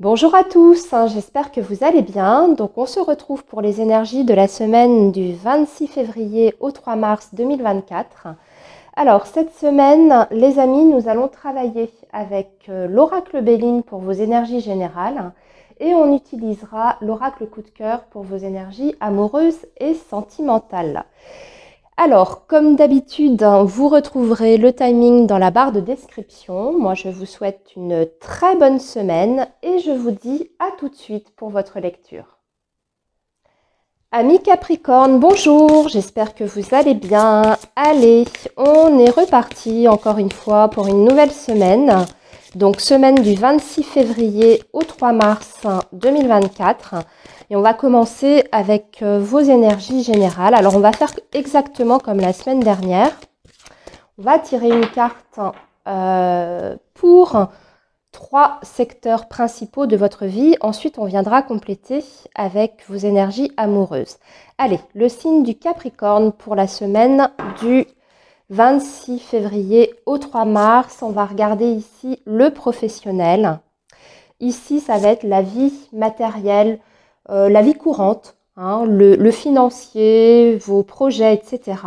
Bonjour à tous, j'espère que vous allez bien. Donc on se retrouve pour les énergies de la semaine du 26 février au 3 mars 2024. Alors cette semaine, les amis, nous allons travailler avec l'oracle Béline pour vos énergies générales et on utilisera l'oracle coup de cœur pour vos énergies amoureuses et sentimentales. Alors, comme d'habitude, vous retrouverez le timing dans la barre de description. Moi, je vous souhaite une très bonne semaine et je vous dis à tout de suite pour votre lecture. Amis Capricorne, bonjour, j'espère que vous allez bien. Allez, on est reparti encore une fois pour une nouvelle semaine. Donc, semaine du 26 février au 3 mars 2024. Et on va commencer avec vos énergies générales. Alors, on va faire exactement comme la semaine dernière. On va tirer une carte pour 3 secteurs principaux de votre vie. Ensuite, on viendra compléter avec vos énergies amoureuses. Allez, le signe du Capricorne pour la semaine du 26 février au 3 mars. On va regarder ici le professionnel. Ici, ça va être la vie matérielle, la vie courante, hein, le financier, vos projets, etc.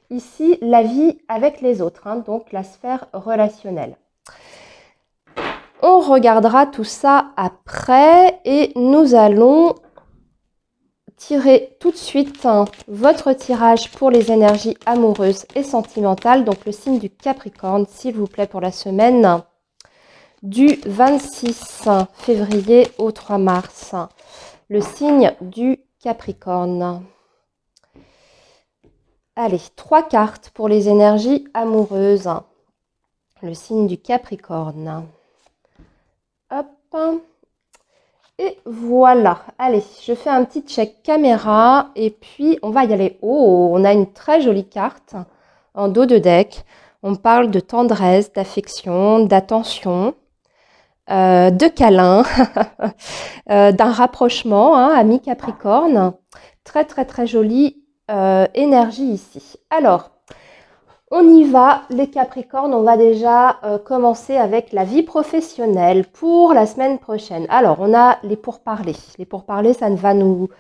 Ici, la vie avec les autres, hein, donc la sphère relationnelle. On regardera tout ça après et nous allons tirer tout de suite votre tirage pour les énergies amoureuses et sentimentales. Donc le signe du Capricorne, s'il vous plaît, pour la semaine du 26 février au 3 mars. Le signe du Capricorne. Allez, 3 cartes pour les énergies amoureuses. Le signe du Capricorne. Hop. Et voilà. Allez, je fais un petit check caméra et puis on va y aller. Oh, on a une très jolie carte en dos de deck. On parle de tendresse, d'affection, d'attention, de câlin, d'un rapprochement, hein, ami Capricorne. Très, très, très jolie énergie ici. Alors, on y va, les Capricornes. On va déjà commencer avec la vie professionnelle pour la semaine prochaine. Alors, on a les pourparlers. Les pourparlers, ça va nous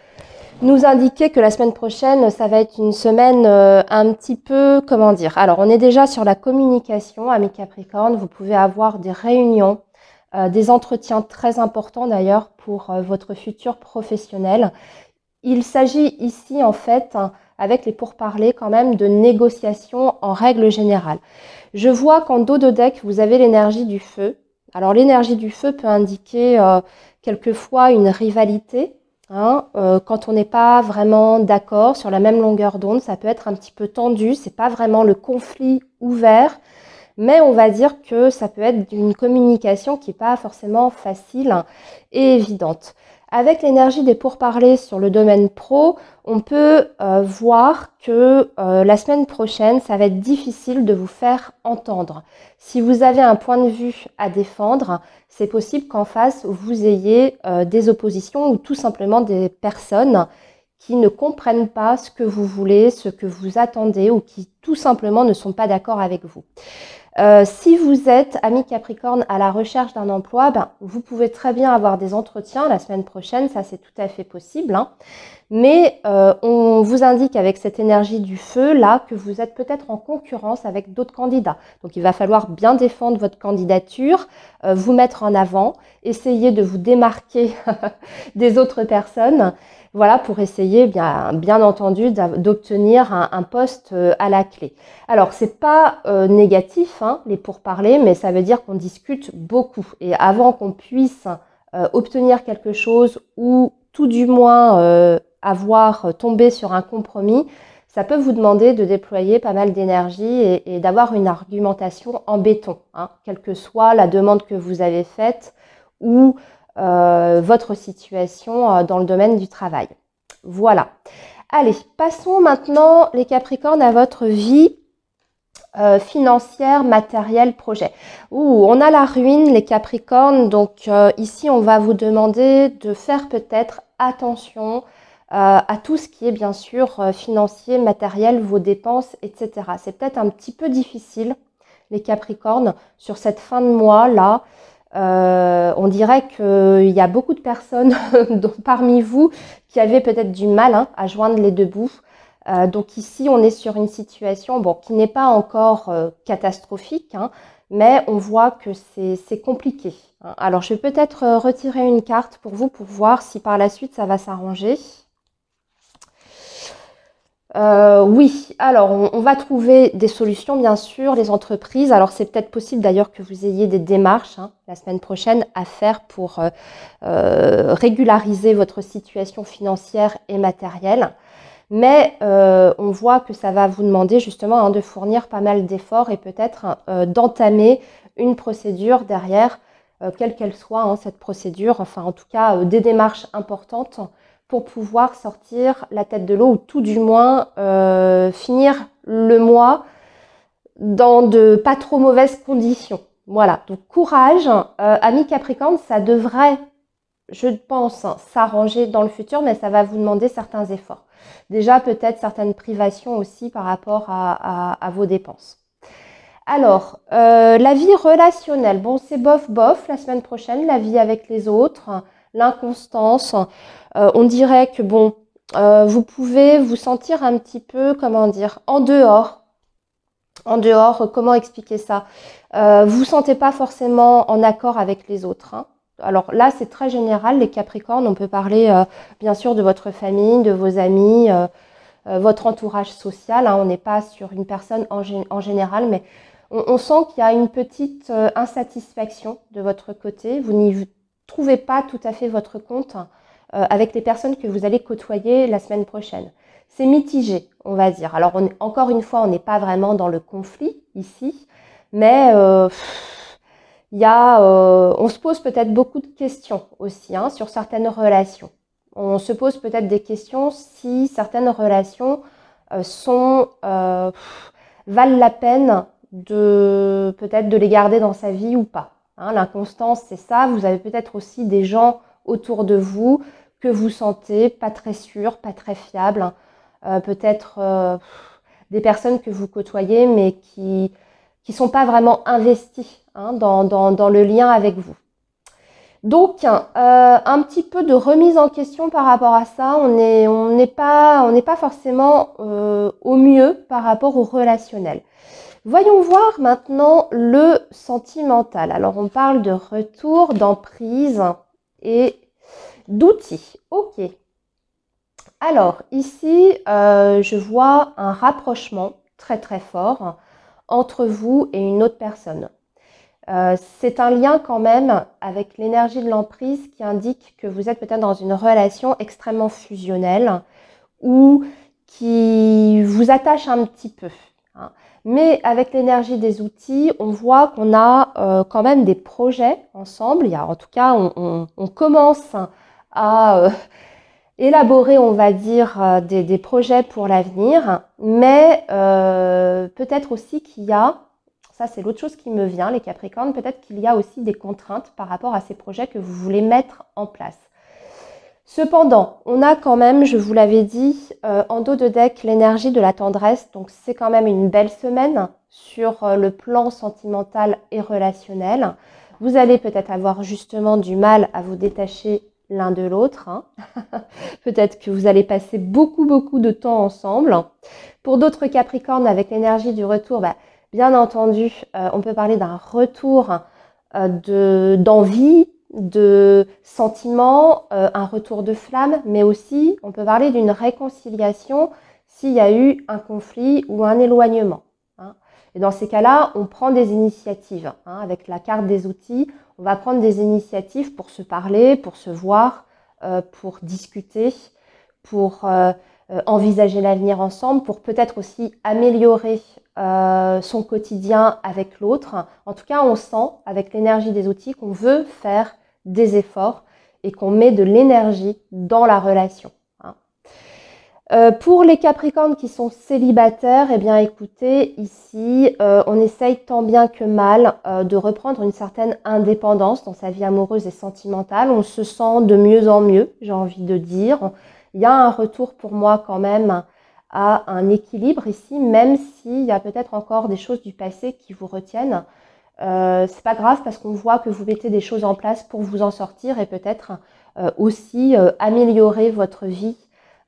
indiquer que la semaine prochaine, ça va être une semaine un petit peu, comment dire. Alors, on est déjà sur la communication, amis Capricornes. Vous pouvez avoir des réunions, des entretiens très importants d'ailleurs pour votre futur professionnel. Il s'agit ici, en fait, avec les pourparlers quand même, de négociations en règle générale. Je vois qu'en dos de deck, vous avez l'énergie du feu. Alors, l'énergie du feu peut indiquer quelquefois une rivalité. Hein, quand on n'est pas vraiment d'accord sur la même longueur d'onde, ça peut être un petit peu tendu. C'est pas vraiment le conflit ouvert, mais on va dire que ça peut être une communication qui n'est pas forcément facile et évidente. Avec l'énergie des pourparlers sur le domaine pro, on peut voir que la semaine prochaine, ça va être difficile de vous faire entendre. Si vous avez un point de vue à défendre, c'est possible qu'en face, vous ayez des oppositions ou tout simplement des personnes qui ne comprennent pas ce que vous voulez, ce que vous attendez ou qui tout simplement ne sont pas d'accord avec vous. Si vous êtes, ami Capricorne, à la recherche d'un emploi, vous pouvez très bien avoir des entretiens la semaine prochaine, ça c'est tout à fait possible. Hein. Mais on vous indique avec cette énergie du feu là que vous êtes peut-être en concurrence avec d'autres candidats. Donc il va falloir bien défendre votre candidature, vous mettre en avant, essayer de vous démarquer des autres personnes. Voilà, pour essayer, bien entendu, d'obtenir un poste à la clé. Alors, c'est pas négatif, hein, les pourparlers, mais ça veut dire qu'on discute beaucoup. Et avant qu'on puisse obtenir quelque chose ou tout du moins avoir tombé sur un compromis, ça peut vous demander de déployer pas mal d'énergie et d'avoir une argumentation en béton, hein, quelle que soit la demande que vous avez faite ou votre situation dans le domaine du travail. Voilà. Allez, passons maintenant, les Capricornes, à votre vie financière, matérielle, projet. On a la ruine, les Capricornes. Donc ici, on va vous demander de faire peut-être attention à tout ce qui est bien sûr financier, matériel, vos dépenses, etc. C'est peut-être un petit peu difficile, les Capricornes, sur cette fin de mois là. On dirait qu'il y a beaucoup de personnes parmi vous qui avaient peut-être du mal hein, à joindre les deux bouts. Donc ici, on est sur une situation bon, qui n'est pas encore catastrophique, hein, mais on voit que c'est compliqué. Hein. Alors, je vais peut-être retirer une carte pour vous pour voir si par la suite ça va s'arranger. Oui, alors on va trouver des solutions, bien sûr, les entreprises. Alors, c'est peut-être possible d'ailleurs que vous ayez des démarches hein, la semaine prochaine à faire pour régulariser votre situation financière et matérielle. Mais on voit que ça va vous demander justement hein, de fournir pas mal d'efforts et peut-être d'entamer une procédure derrière, quelle qu'elle soit, hein, cette procédure, enfin en tout cas des démarches importantes pour pouvoir sortir la tête de l'eau ou tout du moins finir le mois dans de pas trop mauvaises conditions. Voilà, donc courage, amis Capricorne, ça devrait, je pense, s'arranger dans le futur, mais ça va vous demander certains efforts. Déjà, peut-être certaines privations aussi par rapport à vos dépenses. Alors, la vie relationnelle, bon, c'est bof, la semaine prochaine, la vie avec les autres, l'inconstance. On dirait que, bon, vous pouvez vous sentir un petit peu, comment dire, en dehors. En dehors, comment expliquer ça? Vous ne sentez pas forcément en accord avec les autres, hein. Alors là, c'est très général, les Capricornes. On peut parler bien sûr de votre famille, de vos amis, votre entourage social. Hein. On n'est pas sur une personne en général, mais on sent qu'il y a une petite insatisfaction de votre côté. Vous n'y trouvez pas tout à fait votre compte avec les personnes que vous allez côtoyer la semaine prochaine. C'est mitigé, on va dire. Alors, encore une fois, on n'est pas vraiment dans le conflit ici, mais on se pose peut-être beaucoup de questions aussi hein, sur certaines relations. On se pose peut-être des questions si certaines relations valent la peine peut-être de les garder dans sa vie ou pas. Hein, l'inconstance, c'est ça. Vous avez peut-être aussi des gens autour de vous que vous sentez pas très sûrs, pas très fiables. Peut-être des personnes que vous côtoyez, mais qui sont pas vraiment investis hein, dans le lien avec vous. Donc, un petit peu de remise en question par rapport à ça. On n'est pas forcément au mieux par rapport au relationnel. Voyons voir maintenant le sentimental. Alors, on parle de retour, d'emprise et d'outils. Ok. Alors, ici, je vois un rapprochement très très fort entre vous et une autre personne. C'est un lien quand même avec l'énergie de l'emprise qui indique que vous êtes peut-être dans une relation extrêmement fusionnelle ou qui vous attache un petit peu. Hein. Mais avec l'énergie des outils, on voit qu'on a quand même des projets ensemble. En tout cas, on commence à élaborer, on va dire, des projets pour l'avenir, mais peut-être aussi qu'il y a, ça c'est l'autre chose qui me vient, les Capricornes, peut-être qu'il y a aussi des contraintes par rapport à ces projets que vous voulez mettre en place. Cependant, on a quand même, je vous l'avais dit, en dos de deck, l'énergie de la tendresse, donc c'est quand même une belle semaine sur le plan sentimental et relationnel. Vous allez peut-être avoir justement du mal à vous détacher l'un de l'autre. Hein. Peut-être que vous allez passer beaucoup de temps ensemble. Pour d'autres Capricornes, avec l'énergie du retour, bien entendu, on peut parler d'un retour d'envie, de sentiments, un retour de flamme, mais aussi on peut parler d'une réconciliation s'il y a eu un conflit ou un éloignement. Hein. Et dans ces cas-là, on prend des initiatives. Hein. Avec la carte des outils, on va prendre des initiatives pour se parler, pour se voir, pour discuter, pour envisager l'avenir ensemble, pour peut-être aussi améliorer son quotidien avec l'autre. En tout cas, on sent avec l'énergie des outils qu'on veut faire des efforts et qu'on met de l'énergie dans la relation. Hein. Pour les Capricornes qui sont célibataires, eh bien écoutez, ici, on essaye tant bien que mal de reprendre une certaine indépendance dans sa vie amoureuse et sentimentale. On se sent de mieux en mieux, j'ai envie de dire. Il y a un retour pour moi quand même à un équilibre ici, même s'il y a peut-être encore des choses du passé qui vous retiennent. c'est pas grave parce qu'on voit que vous mettez des choses en place pour vous en sortir et peut-être aussi améliorer votre vie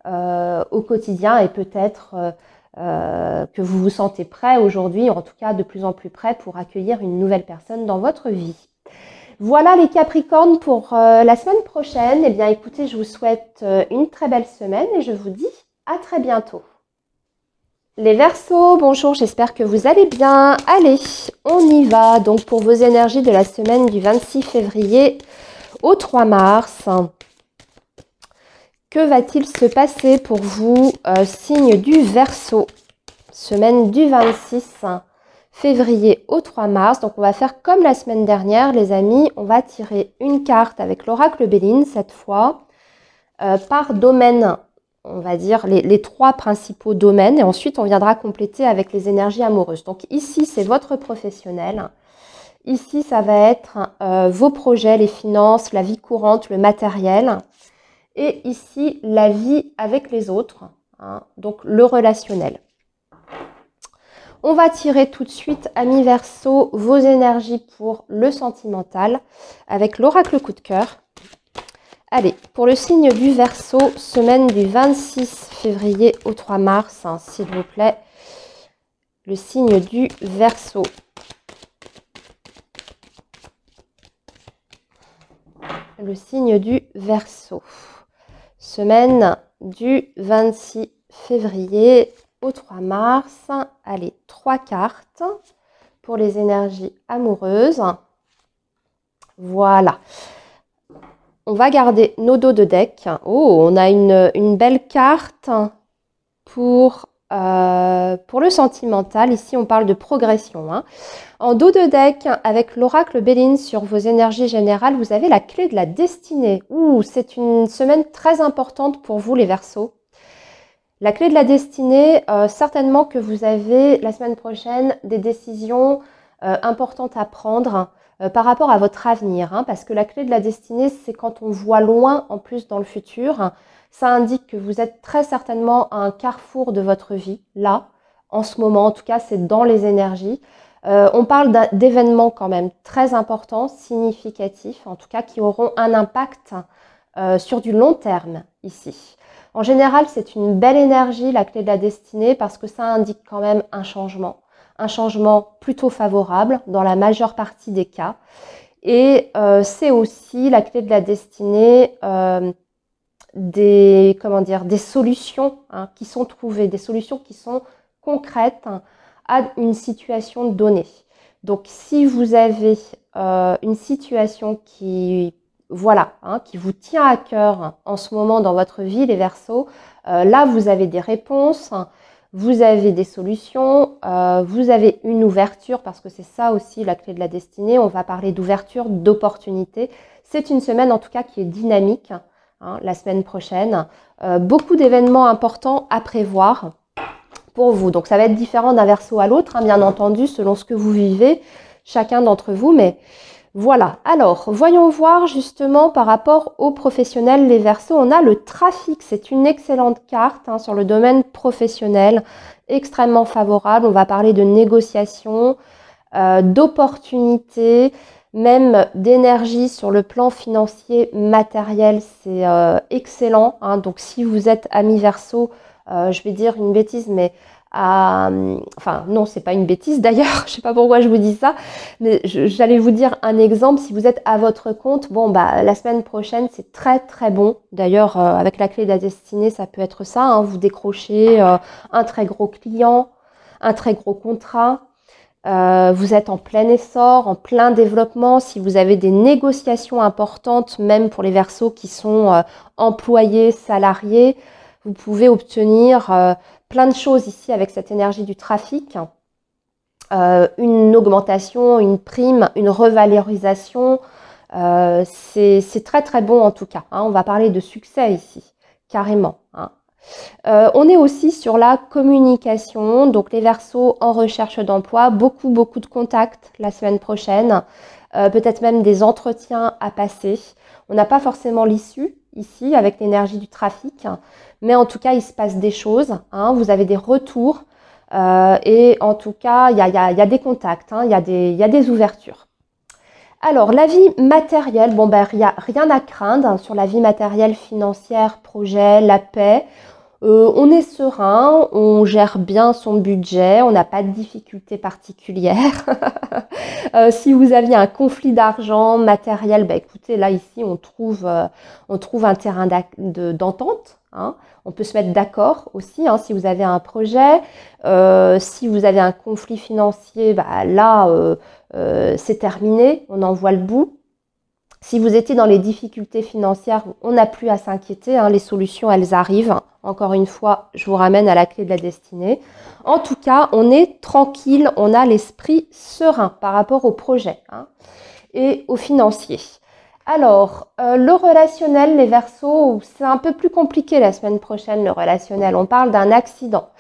au quotidien et peut-être que vous vous sentez prêt aujourd'hui, en tout cas de plus en plus prêt pour accueillir une nouvelle personne dans votre vie. Voilà les Capricornes pour la semaine prochaine. Eh bien écoutez, je vous souhaite une très belle semaine et je vous dis à très bientôt. Les Verseaux, bonjour, j'espère que vous allez bien. Allez, on y va donc pour vos énergies de la semaine du 26 février au 3 mars. Que va-t-il se passer pour vous, signe du Verseau, semaine du 26 février au 3 mars. Donc on va faire comme la semaine dernière les amis, on va tirer une carte avec l'oracle Béline cette fois, par domaine, on va dire les 3 principaux domaines et ensuite on viendra compléter avec les énergies amoureuses. Donc ici c'est votre professionnel, ici ça va être vos projets, les finances, la vie courante, le matériel et ici la vie avec les autres, hein, donc le relationnel. On va tirer tout de suite, amis Verseau, vos énergies pour le sentimental avec l'oracle coup de cœur. Allez, pour le signe du Verseau, semaine du 26 février au 3 mars, hein, s'il vous plaît, le signe du Verseau. Le signe du Verseau. Semaine du 26 février au 3 mars. Allez, 3 cartes pour les énergies amoureuses. Voilà. On va garder nos dos de deck. Oh, on a une belle carte pour le sentimental. Ici, on parle de progression. Hein. En dos de deck, avec l'oracle Béline sur vos énergies générales, vous avez la clé de la destinée. Ouh, c'est une semaine très importante pour vous, les Verseaux. La clé de la destinée, certainement que vous avez la semaine prochaine des décisions importantes à prendre par rapport à votre avenir. Hein, parce que la clé de la destinée, c'est quand on voit loin en plus dans le futur. Ça indique que vous êtes très certainement à un carrefour de votre vie, là, en ce moment. En tout cas, c'est dans les énergies. On parle d'événements quand même très importants, significatifs, en tout cas qui auront un impact sur du long terme ici. En général, c'est une belle énergie, la clé de la destinée, parce que ça indique quand même un changement plutôt favorable dans la majeure partie des cas. Et c'est aussi la clé de la destinée des solutions hein, qui sont trouvées, des solutions qui sont concrètes hein, à une situation donnée. Donc, si vous avez une situation qui vous tient à cœur en ce moment dans votre vie, les Verseaux, là, vous avez des réponses, vous avez des solutions, vous avez une ouverture, parce que c'est ça aussi la clé de la destinée. On va parler d'ouverture, d'opportunité. C'est une semaine en tout cas qui est dynamique, hein, la semaine prochaine. Beaucoup d'événements importants à prévoir pour vous. Donc ça va être différent d'un Verseau à l'autre, hein, bien entendu, selon ce que vous vivez, chacun d'entre vous, mais voilà. Alors, voyons voir justement par rapport aux professionnels, les Verseaux. On a le trafic, c'est une excellente carte hein, sur le domaine professionnel, extrêmement favorable. On va parler de négociations, d'opportunités, même d'énergie sur le plan financier, matériel, c'est excellent. Hein. Donc si vous êtes ami Verseau, je vais dire une bêtise, mais enfin non, c'est pas une bêtise d'ailleurs, je sais pas pourquoi je vous dis ça, mais j'allais vous dire un exemple. Si vous êtes à votre compte, bon bah la semaine prochaine c'est très très bon. D'ailleurs avec la clé de la destinée, ça peut être ça, hein, vous décrochez un très gros client, un très gros contrat. Vous êtes en plein essor, en plein développement. Si vous avez des négociations importantes, même pour les Verseaux qui sont employés, salariés, vous pouvez obtenir plein de choses ici avec cette énergie du trafic. Une augmentation, une prime, une revalorisation. C'est très très bon en tout cas. Hein. On va parler de succès ici, carrément. Hein. On est aussi sur la communication, donc les Verseaux en recherche d'emploi, beaucoup de contacts la semaine prochaine, peut-être même des entretiens à passer. On n'a pas forcément l'issue ici avec l'énergie du trafic, mais en tout cas il se passe des choses, hein, vous avez des retours Et en tout cas, il y a des contacts, hein, il y a des ouvertures. Alors, la vie matérielle, bon, ben, il n'y a rien à craindre hein, sur la vie matérielle, financière, projet, la paix. On est serein, on gère bien son budget, on n'a pas de difficultés particulières. Si vous aviez un conflit d'argent matériel, bah écoutez, là ici on trouve un terrain d'entente. Hein. On peut se mettre d'accord aussi hein, si vous avez un projet. Si vous avez un conflit financier, bah, là c'est terminé, on en voit le bout. Si vous étiez dans les difficultés financières, on n'a plus à s'inquiéter, hein, les solutions, elles arrivent. Encore une fois, je vous ramène à la clé de la destinée. En tout cas, on est tranquille, on a l'esprit serein par rapport au projet hein, et au financier. Alors, le relationnel, les Verseaux, c'est un peu plus compliqué la semaine prochaine, le relationnel. On parle d'un accident.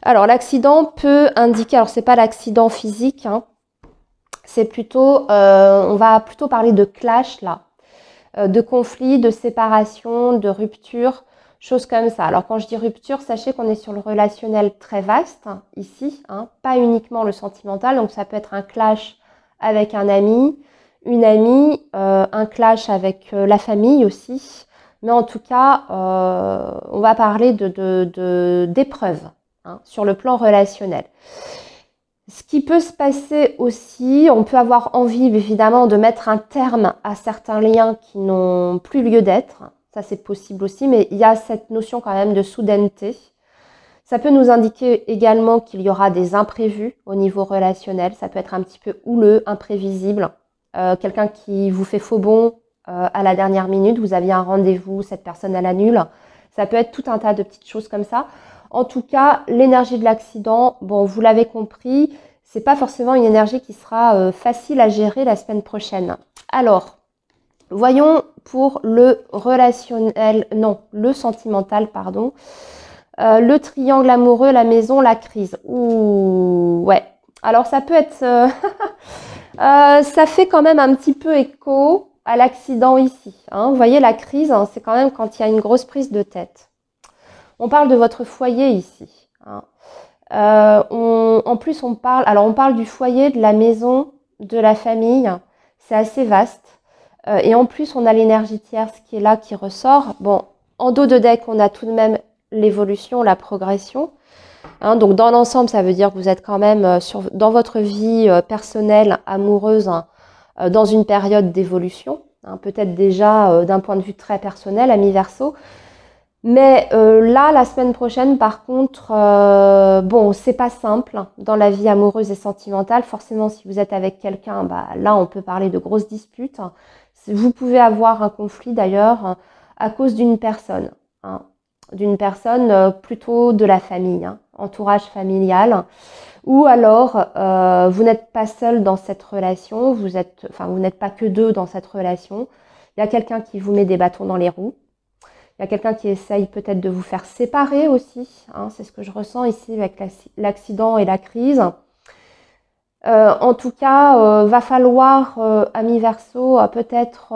Alors, l'accident peut indiquer, alors c'est pas l'accident physique, hein, c'est plutôt, on va plutôt parler de clash là, de conflit, de séparation, de rupture, choses comme ça. Alors quand je dis rupture, sachez qu'on est sur le relationnel très vaste hein, ici, hein, pas uniquement le sentimental. Donc ça peut être un clash avec un ami, une amie, un clash avec la famille aussi. Mais en tout cas, on va parler d'épreuves hein, sur le plan relationnel. Ce qui peut se passer aussi, on peut avoir envie évidemment de mettre un terme à certains liens qui n'ont plus lieu d'être. Ça c'est possible aussi, mais il y a cette notion quand même de soudaineté. Ça peut nous indiquer également qu'il y aura des imprévus au niveau relationnel. Ça peut être un petit peu houleux, imprévisible. Quelqu'un qui vous fait faux bond à la dernière minute, vous aviez un rendez-vous, cette personne elle annule. Ça peut être tout un tas de petites choses comme ça. En tout cas, l'énergie de l'accident, bon, vous l'avez compris, c'est pas forcément une énergie qui sera facile à gérer la semaine prochaine. Alors, voyons pour le relationnel, non, le sentimental, pardon. Le triangle amoureux, la maison, la crise. Ouh, ouais. Alors, ça peut être... ça fait quand même un petit peu écho à l'accident ici. Hein. Vous voyez, la crise, hein, c'est quand même quand il y a une grosse prise de tête. On parle de votre foyer ici. Hein. En plus, on parle du foyer, de la maison, de la famille. C'est assez vaste. Et en plus, on a l'énergie tierce qui est là, qui ressort. Bon, en dos de deck, on a tout de même l'évolution, la progression. Hein, donc, dans l'ensemble, ça veut dire que vous êtes quand même dans votre vie personnelle, amoureuse, hein, dans une période d'évolution. Hein, peut-être déjà d'un point de vue très personnel, ami Verseau. Mais là, la semaine prochaine, par contre, bon, c'est pas simple dans la vie amoureuse et sentimentale. Forcément, si vous êtes avec quelqu'un, bah, là, on peut parler de grosses disputes. Vous pouvez avoir un conflit d'ailleurs à cause d'une personne, hein, d'une personne plutôt de la famille, hein, entourage familial. Ou alors, vous n'êtes pas seul dans cette relation, vous n'êtes pas que deux dans cette relation. Il y a quelqu'un qui vous met des bâtons dans les roues. Il y a quelqu'un qui essaye peut-être de vous faire séparer aussi. Hein, c'est ce que je ressens ici avec l'accident et la crise. En tout cas, va falloir, ami Verseau, peut-être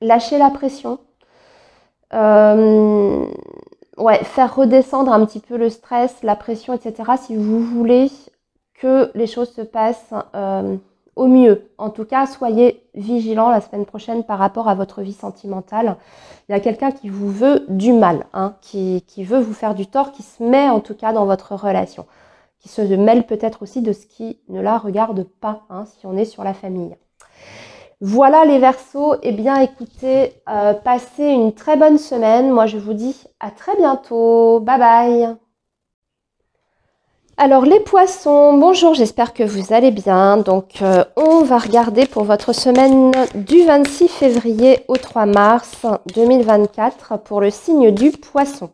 lâcher la pression. Ouais, faire redescendre un petit peu le stress, la pression, etc. si vous voulez que les choses se passent au mieux. En tout cas, soyez vigilants la semaine prochaine par rapport à votre vie sentimentale. Il y a quelqu'un qui vous veut du mal, hein, qui veut vous faire du tort, qui se met en tout cas dans votre relation, qui se mêle peut-être aussi de ce qui ne la regarde pas, hein, si on est sur la famille. Voilà les Verseaux, eh bien écoutez, passez une très bonne semaine. Moi je vous dis à très bientôt, bye bye. Alors les Poissons, bonjour, j'espère que vous allez bien. Donc on va regarder pour votre semaine du 26 février au 3 mars 2024 pour le signe du Poisson.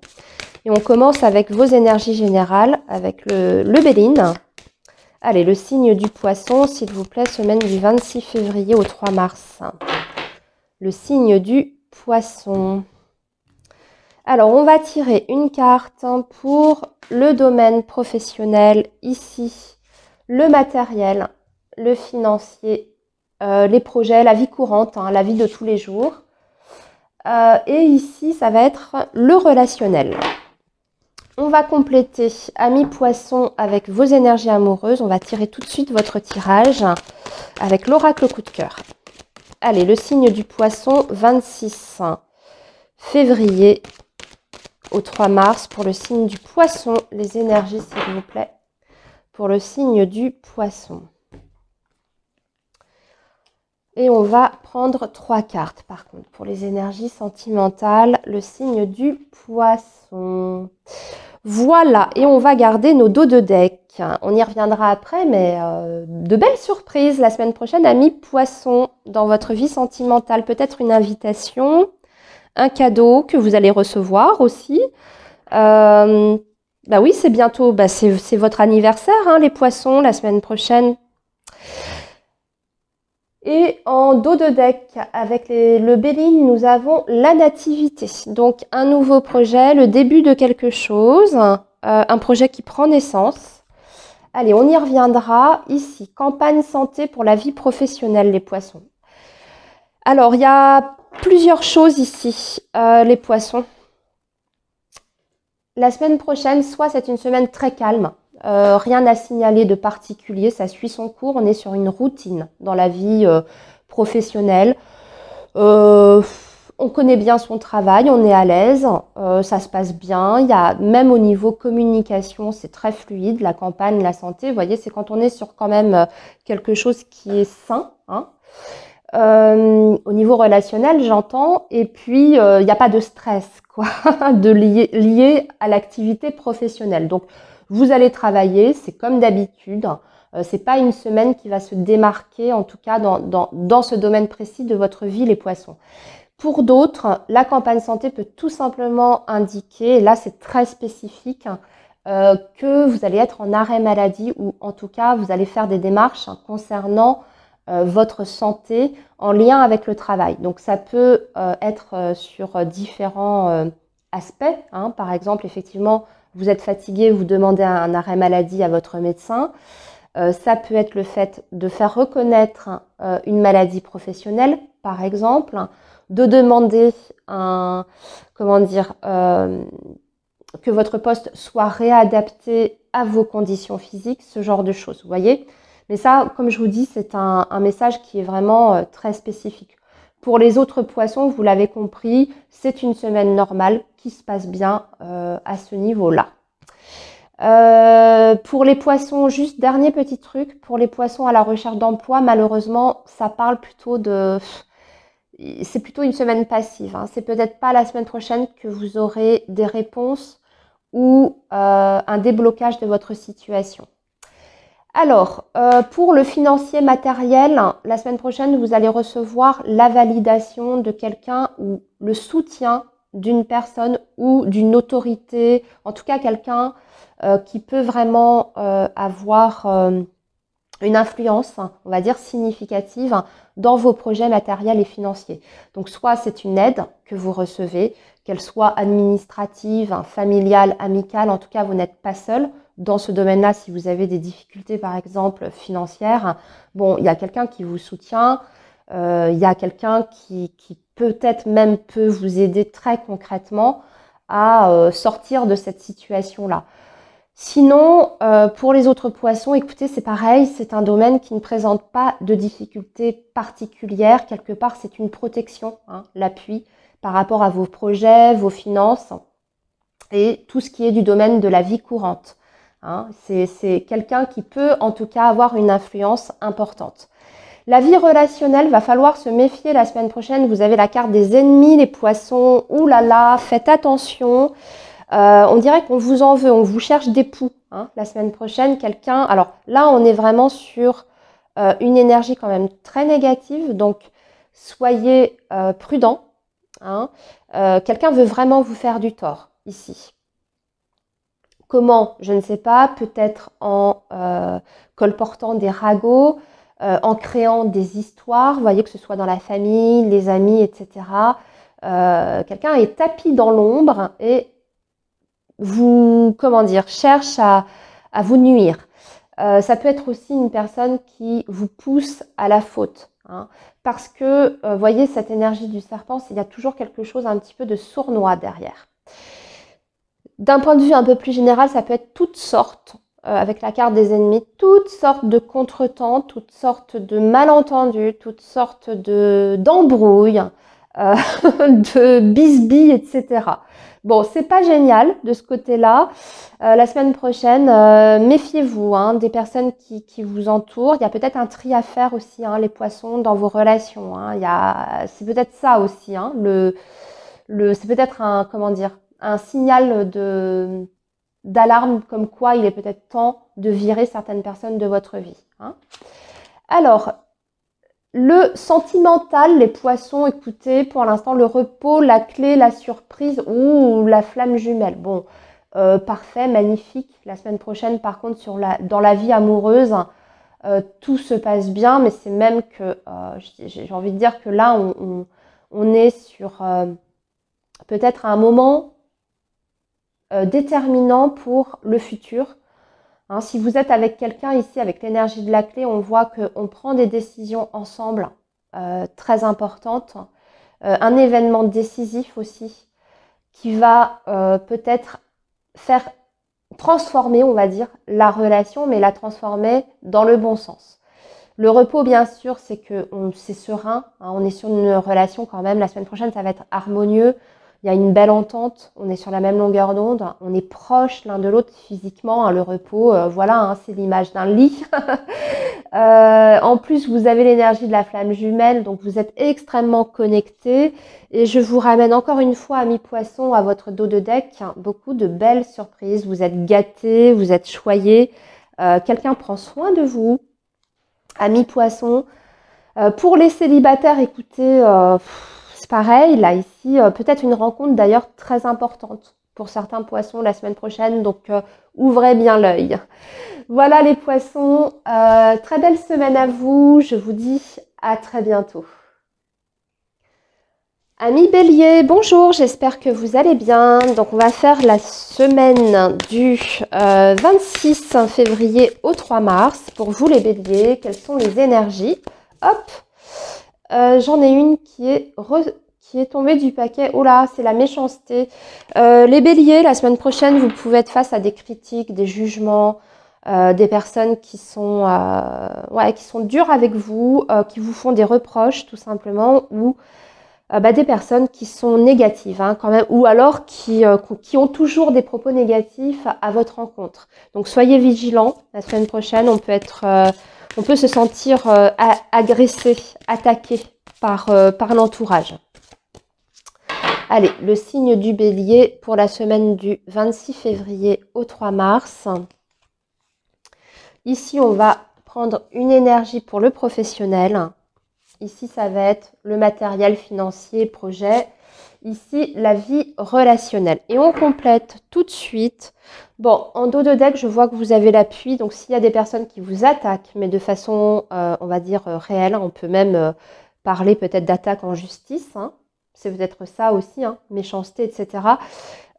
Et on commence avec vos énergies générales, avec le Béline. Allez, le signe du Poisson, s'il vous plaît, semaine du 26 février au 3 mars. Le signe du Poisson. Alors, on va tirer une carte pour le domaine professionnel, ici, le matériel, le financier, les projets, la vie courante, hein, la vie de tous les jours. Et ici, ça va être le relationnel. On va compléter, amis poissons, avec vos énergies amoureuses. On va tirer tout de suite votre tirage avec l'oracle coup de cœur. Allez, le signe du poisson, 26 février au 3 mars. Pour le signe du poisson, les énergies, s'il vous plaît. Pour le signe du poisson. Et on va prendre 3 cartes, par contre, pour les énergies sentimentales, le signe du poisson. Voilà, et on va garder nos dos de deck. On y reviendra après, mais de belles surprises la semaine prochaine, amis poissons, dans votre vie sentimentale. Peut-être une invitation, un cadeau que vous allez recevoir aussi. Bah oui, c'est bientôt, bah c'est votre anniversaire, hein, les poissons, la semaine prochaine. Et en dos de deck, avec le Béline, nous avons la nativité. Donc, un nouveau projet, le début de quelque chose, un projet qui prend naissance. Allez, on y reviendra. Ici, campagne santé pour la vie professionnelle, les poissons. Alors, il y a plusieurs choses ici, les poissons. La semaine prochaine, soit c'est une semaine très calme, rien à signaler de particulier, ça suit son cours, on est sur une routine dans la vie professionnelle. On connaît bien son travail, on est à l'aise, ça se passe bien. Il y a, même au niveau communication, c'est très fluide, la campagne, la santé, vous voyez, c'est quand on est sur quand même quelque chose qui est sain, hein. Au niveau relationnel, j'entends, et puis il n'y a pas de stress, quoi, lié à l'activité professionnelle. Donc, vous allez travailler, c'est comme d'habitude. C'est pas une semaine qui va se démarquer, en tout cas dans ce domaine précis de votre vie, les poissons. Pour d'autres, la campagne santé peut tout simplement indiquer, et là c'est très spécifique, que vous allez être en arrêt maladie, ou en tout cas vous allez faire des démarches concernant votre santé en lien avec le travail. Donc ça peut être sur différents aspects, hein. Par exemple, effectivement, vous êtes fatigué, vous demandez un arrêt maladie à votre médecin. Ça peut être le fait de faire reconnaître une maladie professionnelle, par exemple, de demander que votre poste soit réadapté à vos conditions physiques, ce genre de choses, vous voyez. Mais ça, comme je vous dis, c'est un message qui est vraiment très spécifique. Pour les autres poissons, vous l'avez compris, c'est une semaine normale qui se passe bien à ce niveau-là. Pour les poissons, juste dernier petit truc, pour les poissons à la recherche d'emploi, malheureusement, ça parle plutôt de... C'est plutôt une semaine passive, hein. C'est peut-être pas la semaine prochaine que vous aurez des réponses ou un déblocage de votre situation. Alors, pour le financier matériel, la semaine prochaine, vous allez recevoir la validation de quelqu'un ou le soutien d'une personne ou d'une autorité, en tout cas quelqu'un qui peut vraiment avoir une influence, on va dire, significative dans vos projets matériels et financiers. Donc, soit c'est une aide que vous recevez, qu'elle soit administrative, familiale, amicale, en tout cas, vous n'êtes pas seul dans ce domaine-là. Si vous avez des difficultés, par exemple, financières, bon, il y a quelqu'un qui vous soutient, il y a quelqu'un qui peut-être même peut vous aider très concrètement à sortir de cette situation-là. Sinon, pour les autres poissons, écoutez, c'est pareil, c'est un domaine qui ne présente pas de difficultés particulières. Quelque part, c'est une protection, hein, l'appui par rapport à vos projets, vos finances et tout ce qui est du domaine de la vie courante, hein. C'est quelqu'un qui peut en tout cas avoir une influence importante. La vie relationnelle, va falloir se méfier la semaine prochaine. Vous avez la carte des ennemis, les poissons. Ouh là là, faites attention. On dirait qu'on vous en veut, on vous cherche d'époux, hein, la semaine prochaine. Quelqu'un, alors là, on est vraiment sur une énergie quand même très négative, donc soyez prudents, hein. Quelqu'un veut vraiment vous faire du tort ici. Comment? Je ne sais pas, peut-être en colportant des ragots, en créant des histoires, vous voyez, que ce soit dans la famille, les amis, etc. Quelqu'un est tapis dans l'ombre et vous, cherche à vous nuire. Ça peut être aussi une personne qui vous pousse à la faute, hein, parce que, voyez, cette énergie du serpent, il y a toujours quelque chose un petit peu de sournois derrière. D'un point de vue un peu plus général, ça peut être toutes sortes, avec la carte des ennemis, toutes sortes de contretemps, toutes sortes de malentendus, toutes sortes d'embrouilles, de bisbilles, etc. Bon, c'est pas génial de ce côté-là. La semaine prochaine, méfiez-vous hein, des personnes qui vous entourent. Il y a peut-être un tri à faire aussi, hein, les poissons, dans vos relations. Hein. C'est peut-être ça aussi. Hein, c'est peut-être un, comment dire, un signal d'alarme comme quoi il est peut-être temps de virer certaines personnes de votre vie. Hein. Alors, le sentimental, les poissons, écoutez, pour l'instant, le repos, la clé, la surprise ou la flamme jumelle. Bon, parfait, magnifique. La semaine prochaine, par contre, dans la vie amoureuse, tout se passe bien, mais c'est même que, j'ai envie de dire que là, on est sur peut-être un moment déterminant pour le futur. Hein, si vous êtes avec quelqu'un ici, avec l'énergie de la clé, on voit qu'on prend des décisions ensemble très importantes. Un événement décisif aussi qui va peut-être faire transformer, on va dire, la relation, mais la transformer dans le bon sens. Le repos, bien sûr, c'est serein. Hein, on est sur une relation quand même. La semaine prochaine, ça va être harmonieux. Il y a une belle entente. On est sur la même longueur d'onde. On est proche l'un de l'autre physiquement. Hein, le repos, voilà, hein, c'est l'image d'un lit. En plus, vous avez l'énergie de la flamme jumelle, donc vous êtes extrêmement connectés. Et je vous ramène encore une fois, amis poissons, à votre dos de deck. Hein, beaucoup de belles surprises. Vous êtes gâtés, vous êtes choyés. Quelqu'un prend soin de vous. Amis poissons. Pour les célibataires, écoutez, c'est pareil, là, ici, peut-être une rencontre d'ailleurs très importante pour certains poissons la semaine prochaine, donc ouvrez bien l'œil. Voilà les poissons, très belle semaine à vous, je vous dis à très bientôt. Amis Bélier, bonjour, j'espère que vous allez bien. Donc on va faire la semaine du 26 février au 3 mars. Pour vous les Béliers, quelles sont les énergies? Hop, j'en ai une qui est tombée du paquet. Oh là, c'est la méchanceté. Les Béliers, la semaine prochaine, vous pouvez être face à des critiques, des jugements, des personnes qui sont dures avec vous, qui vous font des reproches tout simplement, ou des personnes qui sont négatives hein, quand même, ou alors qui ont toujours des propos négatifs à votre rencontre. Donc soyez vigilants. La semaine prochaine, on peut se sentir agressé, attaqué par l'entourage. Allez, le signe du Bélier pour la semaine du 26 février au 3 mars. Ici, on va prendre une énergie pour le professionnel. Ici, ça va être le matériel financier, projet. Ici, la vie relationnelle. Et on complète tout de suite. Bon, en dos de deck, je vois que vous avez l'appui. Donc, s'il y a des personnes qui vous attaquent, mais de façon, on va dire, réelle, on peut même parler peut-être d'attaque en justice. Hein. C'est peut-être ça aussi, hein, méchanceté, etc.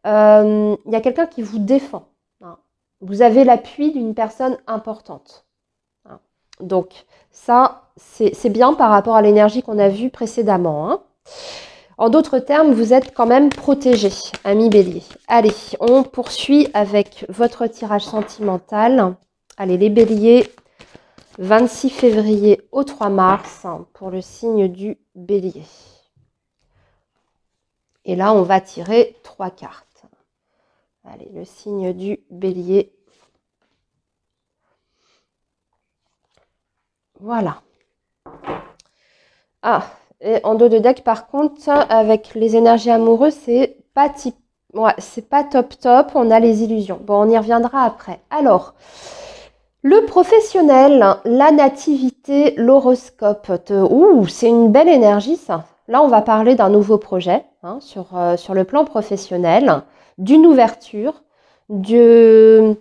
Il y a quelqu'un qui vous défend. Hein. Vous avez l'appui d'une personne importante. Hein. Donc, ça, c'est bien par rapport à l'énergie qu'on a vue précédemment. Hein. En d'autres termes, vous êtes quand même protégé, amis Bélier. Allez, on poursuit avec votre tirage sentimental. Allez, les Béliers, 26 février au 3 mars pour le signe du Bélier. Et là, on va tirer 3 cartes. Allez, le signe du Bélier. Voilà. Ah, et en dos de deck, par contre, avec les énergies amoureuses, c'est pas top. On a les illusions. Bon, on y reviendra après. Alors, le professionnel, la nativité, l'horoscope. C'est une belle énergie, ça. Là, on va parler d'un nouveau projet hein, sur le plan professionnel, d'une ouverture, d'une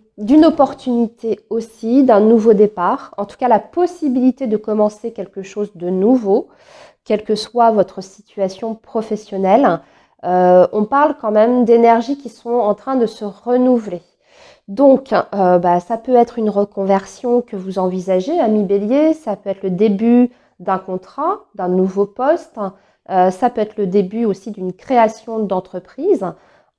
opportunité aussi, d'un nouveau départ. En tout cas, la possibilité de commencer quelque chose de nouveau, quelle que soit votre situation professionnelle. On parle quand même d'énergies qui sont en train de se renouveler. Donc, ça peut être une reconversion que vous envisagez, ami Bélier, ça peut être le début d'un contrat, d'un nouveau poste, ça peut être le début aussi d'une création d'entreprise.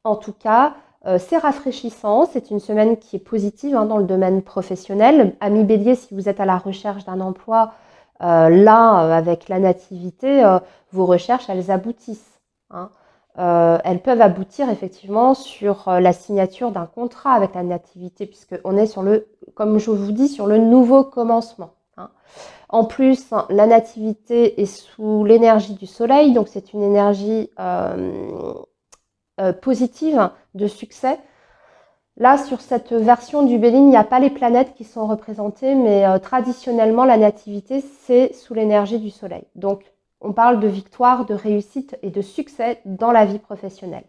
En tout cas, C'est rafraîchissant, c'est une semaine qui est positive dans le domaine professionnel. Amis Bélier, si vous êtes à la recherche d'un emploi, avec la nativité, vos recherches, elles aboutissent. Hein. Elles peuvent aboutir effectivement sur la signature d'un contrat avec la nativité, puisqu'on est sur le, comme je vous dis, sur le nouveau commencement. Hein. En plus, la nativité est sous l'énergie du soleil, donc c'est une énergie positive de succès. Là, sur cette version du Bélier, il n'y a pas les planètes qui sont représentées, mais traditionnellement, la nativité, c'est sous l'énergie du soleil. Donc, on parle de victoire, de réussite et de succès dans la vie professionnelle.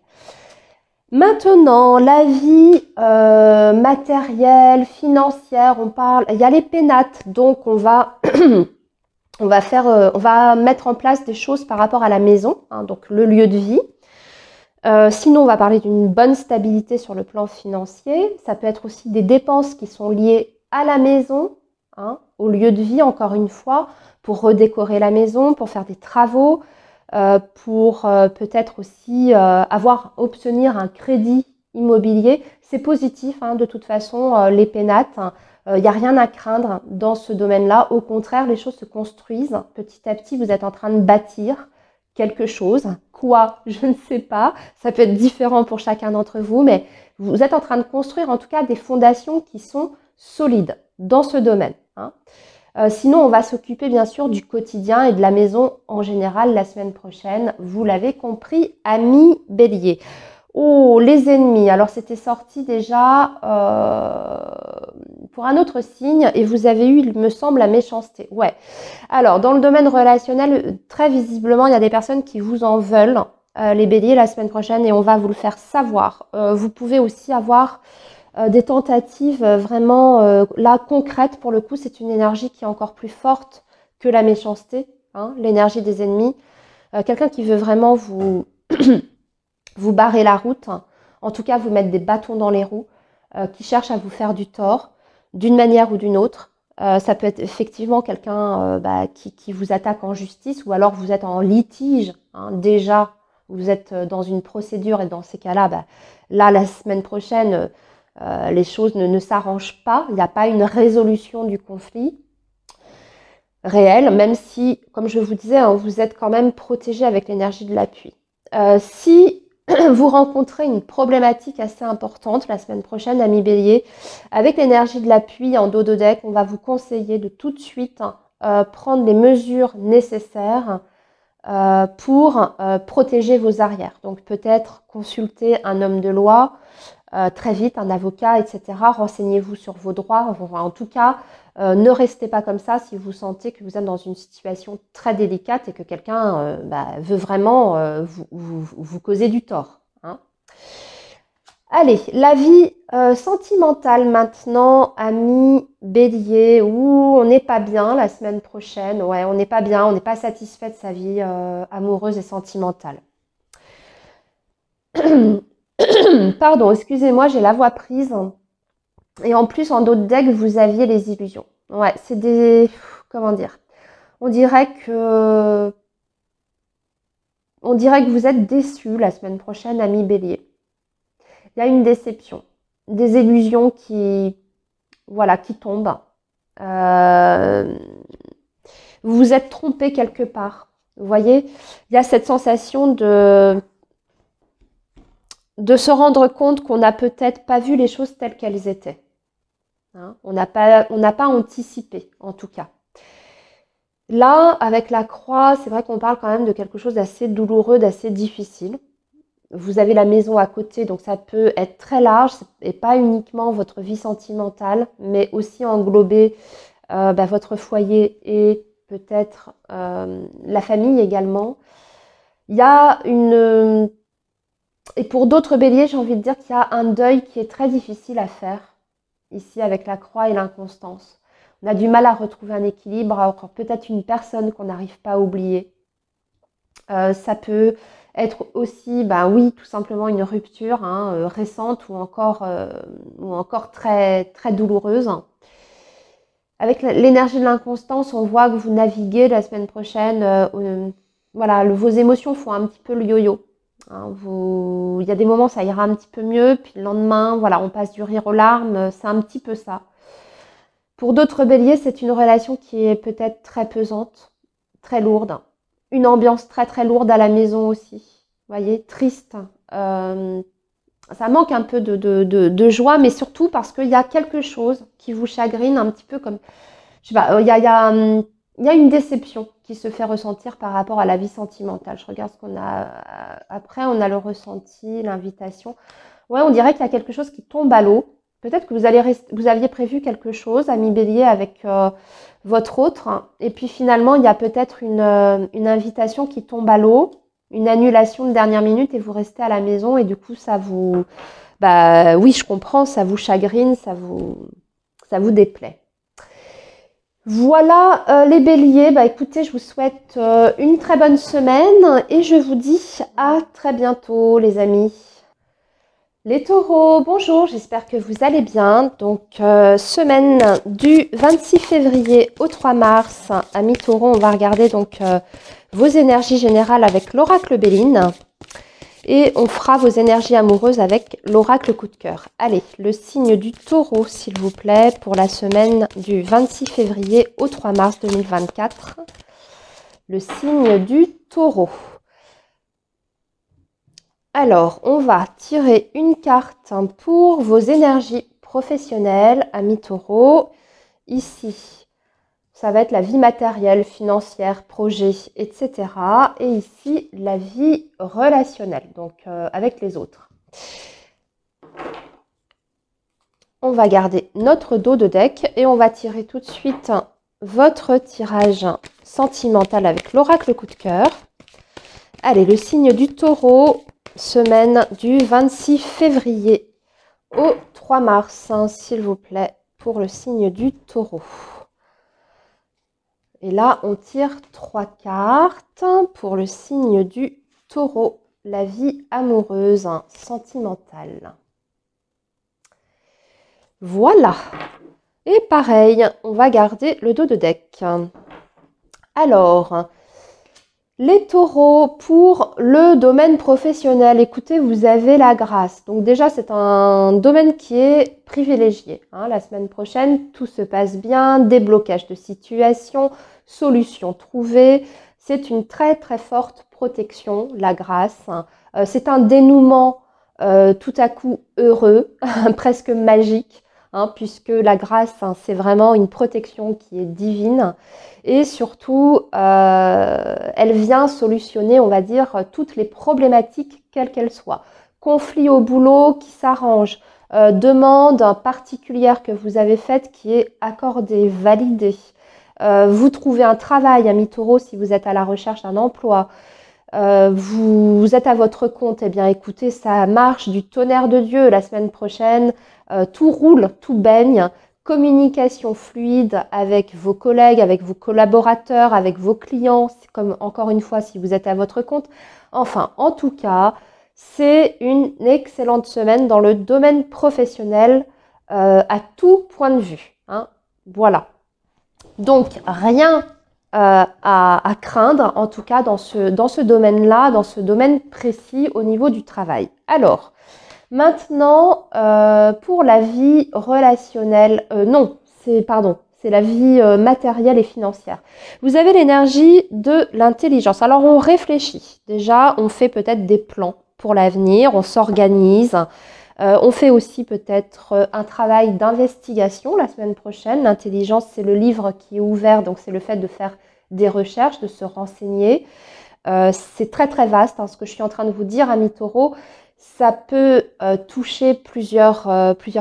Maintenant, la vie matérielle, financière, il y a les pénates, donc on va mettre en place des choses par rapport à la maison, donc le lieu de vie. Sinon, on va parler d'une bonne stabilité sur le plan financier. Ça peut être aussi des dépenses qui sont liées à la maison, au lieu de vie, encore une fois, pour redécorer la maison, pour faire des travaux, pour peut-être aussi obtenir un crédit immobilier. C'est positif, de toute façon, les pénates. Il n'y a rien à craindre dans ce domaine-là. Au contraire, les choses se construisent. Petit à petit, vous êtes en train de bâtir quelque chose. Quoi? Je ne sais pas. Ça peut être différent pour chacun d'entre vous, mais vous êtes en train de construire en tout cas des fondations qui sont solides dans ce domaine. Sinon, on va s'occuper bien sûr du quotidien et de la maison en général la semaine prochaine. Vous l'avez compris, amis Bélier. Oh, les ennemis. Alors, c'était sorti déjà pour un autre signe et vous avez eu, il me semble, la méchanceté. Ouais. Alors, dans le domaine relationnel, très visiblement, il y a des personnes qui vous en veulent, les Béliers, la semaine prochaine, et on va vous le faire savoir. Vous pouvez aussi avoir des tentatives vraiment là concrètes. Pour le coup, c'est une énergie qui est encore plus forte que la méchanceté, l'énergie des ennemis. Quelqu'un qui veut vraiment vous vous barrer la route, en tout cas vous mettre des bâtons dans les roues, qui cherche à vous faire du tort d'une manière ou d'une autre. Ça peut être effectivement quelqu'un qui vous attaque en justice, ou alors vous êtes en litige, déjà vous êtes dans une procédure, et dans ces cas-là, là la semaine prochaine, les choses ne s'arrangent pas, il n'y a pas une résolution du conflit réel, même si, comme je vous disais, vous êtes quand même protégé avec l'énergie de l'appui. Si vous rencontrez une problématique assez importante la semaine prochaine, amis Bélier, avec l'énergie de l'appui en dos de deck, on va vous conseiller de tout de suite prendre les mesures nécessaires pour protéger vos arrières. Donc peut-être consulter un homme de loi très vite, un avocat, etc. Renseignez-vous sur vos droits. En tout cas, ne restez pas comme ça si vous sentez que vous êtes dans une situation très délicate et que quelqu'un veut vraiment vous causer du tort. Allez, la vie sentimentale maintenant, amis Bélier, où on n'est pas bien la semaine prochaine. Ouais, on n'est pas bien, on n'est pas satisfait de sa vie amoureuse et sentimentale. Pardon, excusez-moi, j'ai la voix prise. Et en plus, en d'autres decks, vous aviez les illusions. Ouais, c'est des... Comment dire? On dirait que vous êtes déçus la semaine prochaine, amis Bélier. Il y a une déception, des illusions qui tombent. Vous vous êtes trompé quelque part. Vous voyez, il y a cette sensation de se rendre compte qu'on n'a peut-être pas vu les choses telles qu'elles étaient. On n'a pas anticipé, en tout cas. Là, avec la croix, c'est vrai qu'on parle quand même de quelque chose d'assez douloureux, d'assez difficile. Vous avez la maison à côté, donc ça peut être très large, et pas uniquement votre vie sentimentale, mais aussi englober votre foyer et peut-être la famille également. Il y a une... Et pour d'autres béliers, j'ai envie de dire qu'il y a un deuil qui est très difficile à faire, ici avec la croix et l'inconstance. On a du mal à retrouver un équilibre, encore peut-être une personne qu'on n'arrive pas à oublier. Ça peut être aussi, oui, tout simplement une rupture récente ou encore très, très douloureuse. Avec l'énergie de l'inconstance, on voit que vous naviguez la semaine prochaine. Vos émotions font un petit peu le yo-yo. hein. Il y a des moments, ça ira un petit peu mieux, puis le lendemain, voilà, on passe du rire aux larmes, c'est un petit peu ça. Pour d'autres béliers, c'est une relation qui est peut-être très pesante, très lourde. Une ambiance très très lourde à la maison aussi. Vous voyez, triste. Ça manque un peu de joie, mais surtout parce qu'il y a quelque chose qui vous chagrine un petit peu comme... Je sais pas, il y a une déception qui se fait ressentir par rapport à la vie sentimentale. Je regarde ce qu'on a après, on a le ressenti, l'invitation. Ouais, on dirait qu'il y a quelque chose qui tombe à l'eau. Peut-être que vous aviez prévu quelque chose, ami bélier, avec votre autre. Et puis finalement, il y a peut-être une invitation qui tombe à l'eau, une annulation de dernière minute et vous restez à la maison. Et du coup, ça vous... Bah oui, je comprends, ça vous chagrine, ça vous déplaît. Voilà les béliers, bah écoutez, je vous souhaite une très bonne semaine et je vous dis à très bientôt les amis. Les taureaux, bonjour, j'espère que vous allez bien. Donc, semaine du 26 février au 3 mars, amis taureaux, on va regarder donc vos énergies générales avec l'oracle Béline. Et on fera vos énergies amoureuses avec l'oracle coup de cœur. Allez, le signe du taureau, s'il vous plaît, pour la semaine du 26 février au 3 mars 2024. Le signe du taureau. Alors, on va tirer une carte pour vos énergies professionnelles, amis taureaux. Ici, ça va être la vie matérielle, financière, projet, etc. Et ici, la vie relationnelle, donc avec les autres. On va garder notre dos de deck et on va tirer tout de suite votre tirage sentimental avec l'oracle coup de cœur. Allez, le signe du taureau, semaine du 26 février au 3 mars, s'il vous plaît, pour le signe du taureau. Et là, on tire 3 cartes pour le signe du taureau, la vie amoureuse, sentimentale. Voilà. Et pareil, on va garder le dos de deck. Alors, les taureaux, pour le domaine professionnel, écoutez, vous avez la grâce. Donc déjà, c'est un domaine qui est privilégié. La semaine prochaine, tout se passe bien, déblocage de situation, solution trouvée. C'est une très très forte protection, la grâce. C'est un dénouement tout à coup heureux, presque magique, puisque la grâce, c'est vraiment une protection qui est divine. Et surtout, elle vient solutionner, on va dire, toutes les problématiques, quelles qu'elles soient. Conflit au boulot qui s'arrange, demande particulière que vous avez faite qui est accordée, validée. Vous trouvez un travail, ami taureau, si vous êtes à la recherche d'un emploi. Vous êtes à votre compte, eh bien écoutez, ça marche du tonnerre de Dieu la semaine prochaine. Tout roule, tout baigne. Communication fluide avec vos collègues, avec vos collaborateurs, avec vos clients, comme encore une fois si vous êtes à votre compte. Enfin, en tout cas, c'est une excellente semaine dans le domaine professionnel à tout point de vue. Voilà. Donc, rien à craindre, en tout cas dans ce domaine-là, dans ce domaine précis au niveau du travail. Alors, maintenant, pour la vie relationnelle, c'est la vie matérielle et financière. Vous avez l'énergie de l'intelligence. Alors, on réfléchit. Déjà, on fait peut-être des plans pour l'avenir, on s'organise. On fait aussi peut-être un travail d'investigation la semaine prochaine. L'intelligence, c'est le livre qui est ouvert, donc c'est le fait de faire des recherches, de se renseigner. C'est très très vaste, ce que je suis en train de vous dire, amis taureaux. Ça peut toucher plusieurs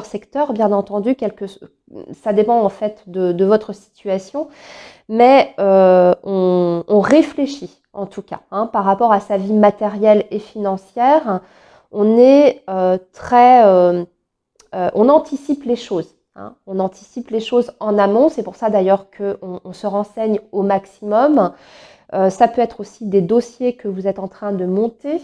secteurs, bien entendu. Ça dépend en fait de votre situation. Mais on réfléchit en tout cas par rapport à sa vie matérielle et financière. On est on anticipe les choses. On anticipe les choses en amont. C'est pour ça d'ailleurs qu'on se renseigne au maximum. Ça peut être aussi des dossiers que vous êtes en train de monter.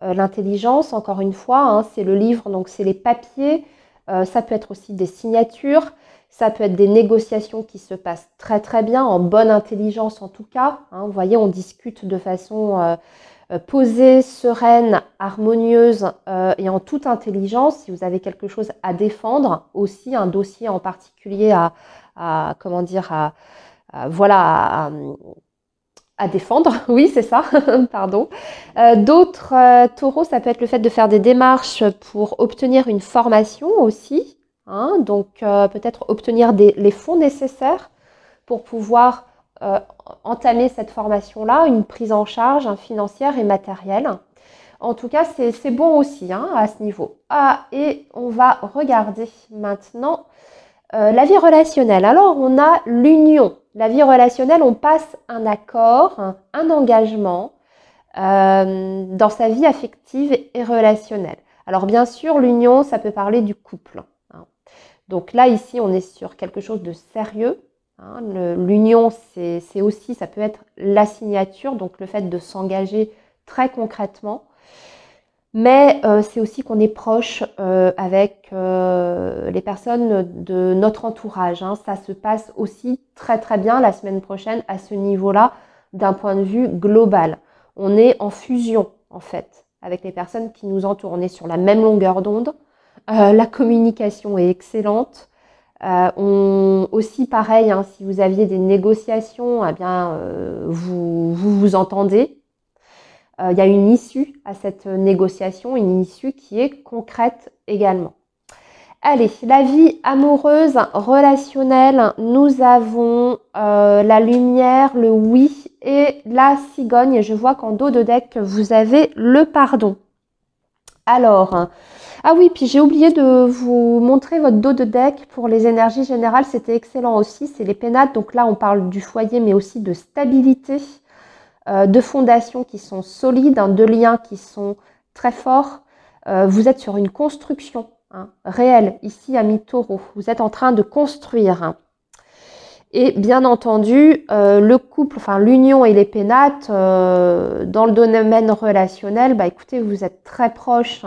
L'intelligence, encore une fois, c'est le livre, donc c'est les papiers. Ça peut être aussi des signatures. Ça peut être des négociations qui se passent très très bien, en bonne intelligence en tout cas. Vous voyez, on discute de façon posée, sereine, harmonieuse et en toute intelligence. Si vous avez quelque chose à défendre, aussi un dossier en particulier comment dire, voilà, à défendre, oui c'est ça, pardon. D'autres taureaux, ça peut être le fait de faire des démarches pour obtenir une formation aussi, hein, donc peut-être obtenir les fonds nécessaires pour pouvoir entamer cette formation-là, une prise en charge financière et matérielle. En tout cas, c'est bon aussi hein, à ce niveau. Ah, et on va regarder maintenant la vie relationnelle. Alors, on a l'union. La vie relationnelle, on passe un accord, un engagement dans sa vie affective et relationnelle. Alors, bien sûr, l'union, ça peut parler du couple. Hein. Donc là, ici, on est sur quelque chose de sérieux. Hein. L'union, c'est aussi, ça peut être la signature, donc le fait de s'engager très concrètement. Mais c'est aussi qu'on est proche avec les personnes de notre entourage. Hein. Ça se passe aussi très très bien la semaine prochaine à ce niveau-là d'un point de vue global. On est en fusion en fait avec les personnes qui nous entourent. On est sur la même longueur d'onde. La communication est excellente. Aussi pareil, hein, si vous aviez des négociations, eh bien, vous entendez. Il y a une issue à cette négociation, une issue qui est concrète également. Allez, la vie amoureuse, relationnelle, nous avons la lumière, le oui et la cigogne. Je vois qu'en dos de deck, vous avez le pardon. Alors, ah oui, puis j'ai oublié de vous montrer votre dos de deck pour les énergies générales. C'était excellent aussi, c'est les pénates. Donc là, on parle du foyer, mais aussi de stabilité. De fondations qui sont solides, hein, de liens qui sont très forts. Vous êtes sur une construction hein, réelle, ici à mi-taureau. Vous êtes en train de construire. Hein. Et bien entendu, le couple, enfin l'union et les pénates, dans le domaine relationnel, bah écoutez, vous êtes très proche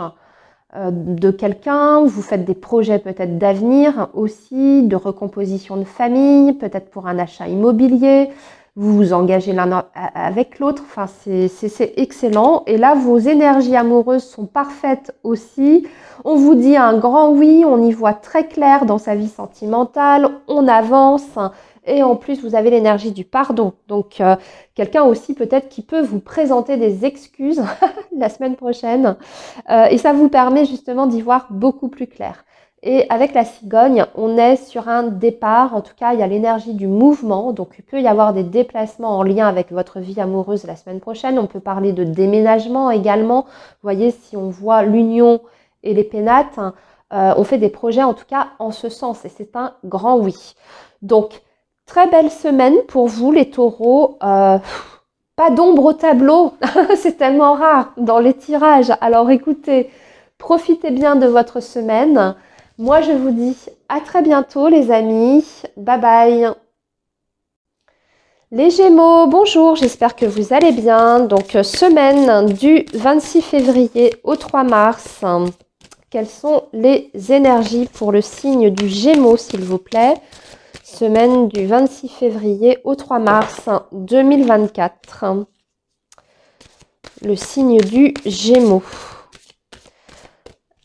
de quelqu'un, vous faites des projets peut-être d'avenir aussi, de recomposition de famille, peut-être pour un achat immobilier. Vous vous engagez l'un avec l'autre, enfin c'est excellent. Et là, vos énergies amoureuses sont parfaites aussi. On vous dit un grand oui, on y voit très clair dans sa vie sentimentale, on avance. Et en plus, vous avez l'énergie du pardon. Donc, quelqu'un aussi peut-être qui peut vous présenter des excuses la semaine prochaine. Et ça vous permet justement d'y voir beaucoup plus clair. Et avec la cigogne, on est sur un départ, en tout cas il y a l'énergie du mouvement, donc il peut y avoir des déplacements en lien avec votre vie amoureuse la semaine prochaine. On peut parler de déménagement également. Vous voyez, si on voit l'union et les pénates, on fait des projets en tout cas en ce sens et c'est un grand oui. Donc, très belle semaine pour vous les taureaux. Pas d'ombre au tableau, c'est tellement rare dans les tirages. Alors écoutez, profitez bien de votre semaine. Moi, je vous dis à très bientôt les amis. Bye bye. Les Gémeaux, bonjour, j'espère que vous allez bien. Donc, semaine du 26 février au 3 mars. Quelles sont les énergies pour le signe du Gémeaux, s'il vous plaît? Semaine du 26 février au 3 mars 2024. Le signe du Gémeaux.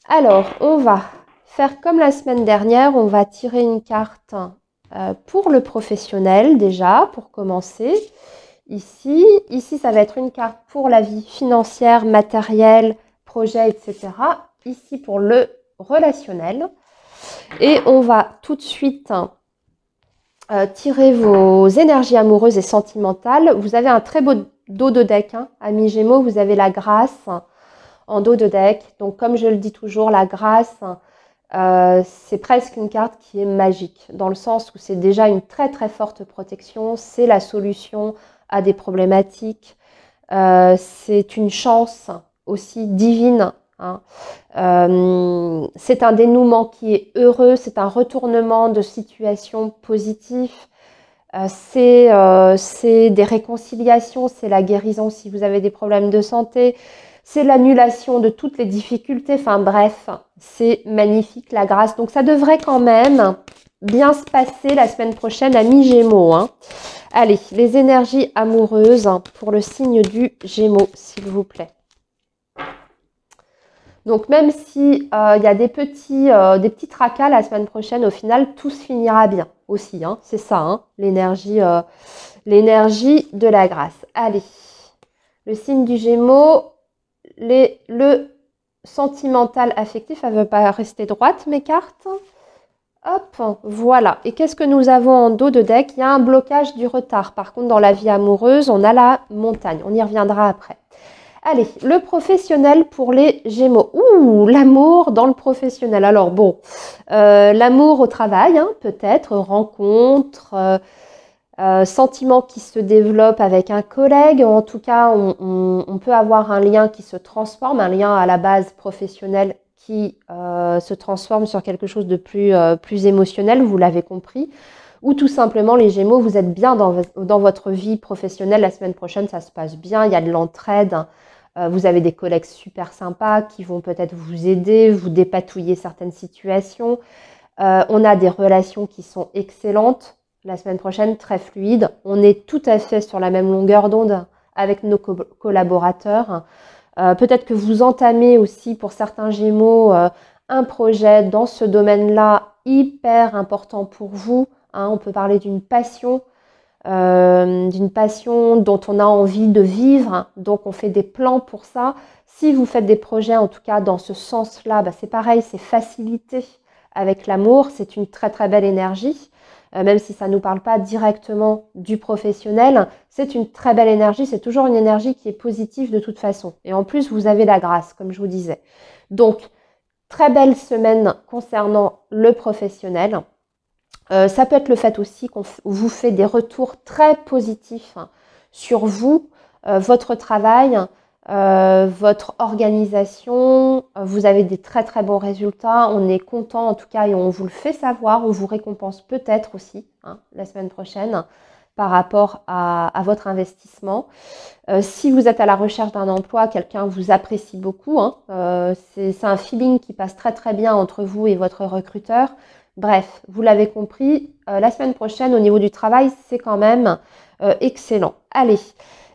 Alors, on va faire comme la semaine dernière, on va tirer une carte pour le professionnel déjà, pour commencer. Ici, ça va être une carte pour la vie financière, matérielle, projet, etc. Ici pour le relationnel. Et on va tout de suite tirer vos énergies amoureuses et sentimentales. Vous avez un très beau dos de deck, hein, amis Gémeaux, vous avez la grâce en dos de deck. Donc comme je le dis toujours, la grâce, c'est presque une carte qui est magique, dans le sens où c'est déjà une très très forte protection, c'est la solution à des problématiques, c'est une chance aussi divine. Hein. C'est un dénouement qui est heureux, c'est un retournement de situation positif, c'est des réconciliations, c'est la guérison si vous avez des problèmes de santé, c'est l'annulation de toutes les difficultés, enfin bref, c'est magnifique la grâce. Donc ça devrait quand même bien se passer la semaine prochaine, amis Gémeaux, hein. Allez, les énergies amoureuses pour le signe du Gémeaux, s'il vous plaît. Donc, même si y a des petits tracas la semaine prochaine, au final, tout se finira bien aussi, hein. C'est ça, hein, l'énergie de la grâce. Allez, le signe du Gémeaux, le sentimental affectif, elle ne veut pas rester droite, mes cartes. Hop, voilà. Et qu'est-ce que nous avons en dos de deck? Il y a un blocage du retard. Par contre, dans la vie amoureuse, on a la montagne. On y reviendra après. Allez, le professionnel pour les Gémeaux. Ouh, l'amour dans le professionnel. Alors bon, l'amour au travail, hein, peut-être, rencontre, sentiment qui se développe avec un collègue. En tout cas, on peut avoir un lien qui se transforme, un lien à la base professionnel qui se transforme sur quelque chose de plus émotionnel, vous l'avez compris. Ou tout simplement, les Gémeaux, vous êtes bien dans votre vie professionnelle. La semaine prochaine, ça se passe bien, il y a de l'entraide. Vous avez des collègues super sympas qui vont peut-être vous aider, vous dépatouiller certaines situations. On a des relations qui sont excellentes. La semaine prochaine, très fluide. On est tout à fait sur la même longueur d'onde avec nos collaborateurs. Peut-être que vous entamez aussi pour certains Gémeaux un projet dans ce domaine-là hyper important pour vous. Hein, on peut parler d'une passion dont on a envie de vivre. Donc, on fait des plans pour ça. Si vous faites des projets, en tout cas dans ce sens-là, c'est pareil, c'est facilité avec l'amour. C'est une très, très belle énergie. Même si ça ne nous parle pas directement du professionnel, c'est une très belle énergie. C'est toujours une énergie qui est positive de toute façon. Et en plus, vous avez la grâce, comme je vous disais. Donc, très belle semaine concernant le professionnel. Ça peut être le fait aussi qu'on vous fait des retours très positifs sur vous, votre travail, votre organisation. Vous avez des très très bons résultats. On est content en tout cas et on vous le fait savoir. On vous récompense peut-être aussi la semaine prochaine par rapport à votre investissement. Si vous êtes à la recherche d'un emploi, quelqu'un vous apprécie beaucoup. C'est un feeling qui passe très très bien entre vous et votre recruteur. Bref, vous l'avez compris, la semaine prochaine, au niveau du travail, c'est quand même excellent. Allez,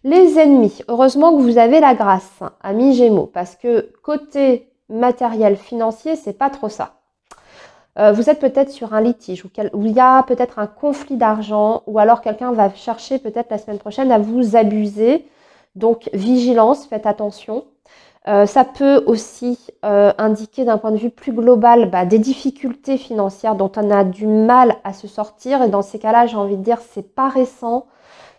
les ennemis. Heureusement que vous avez la grâce, amis Gémeaux, parce que côté matériel financier, c'est pas trop ça. Vous êtes peut-être sur un litige où il y a peut-être un conflit d'argent ou alors quelqu'un va chercher peut-être la semaine prochaine à vous abuser. Donc, vigilance, faites attention. Ça peut aussi indiquer d'un point de vue plus global des difficultés financières dont on a du mal à se sortir. Et dans ces cas-là, j'ai envie de dire, c'est pas récent.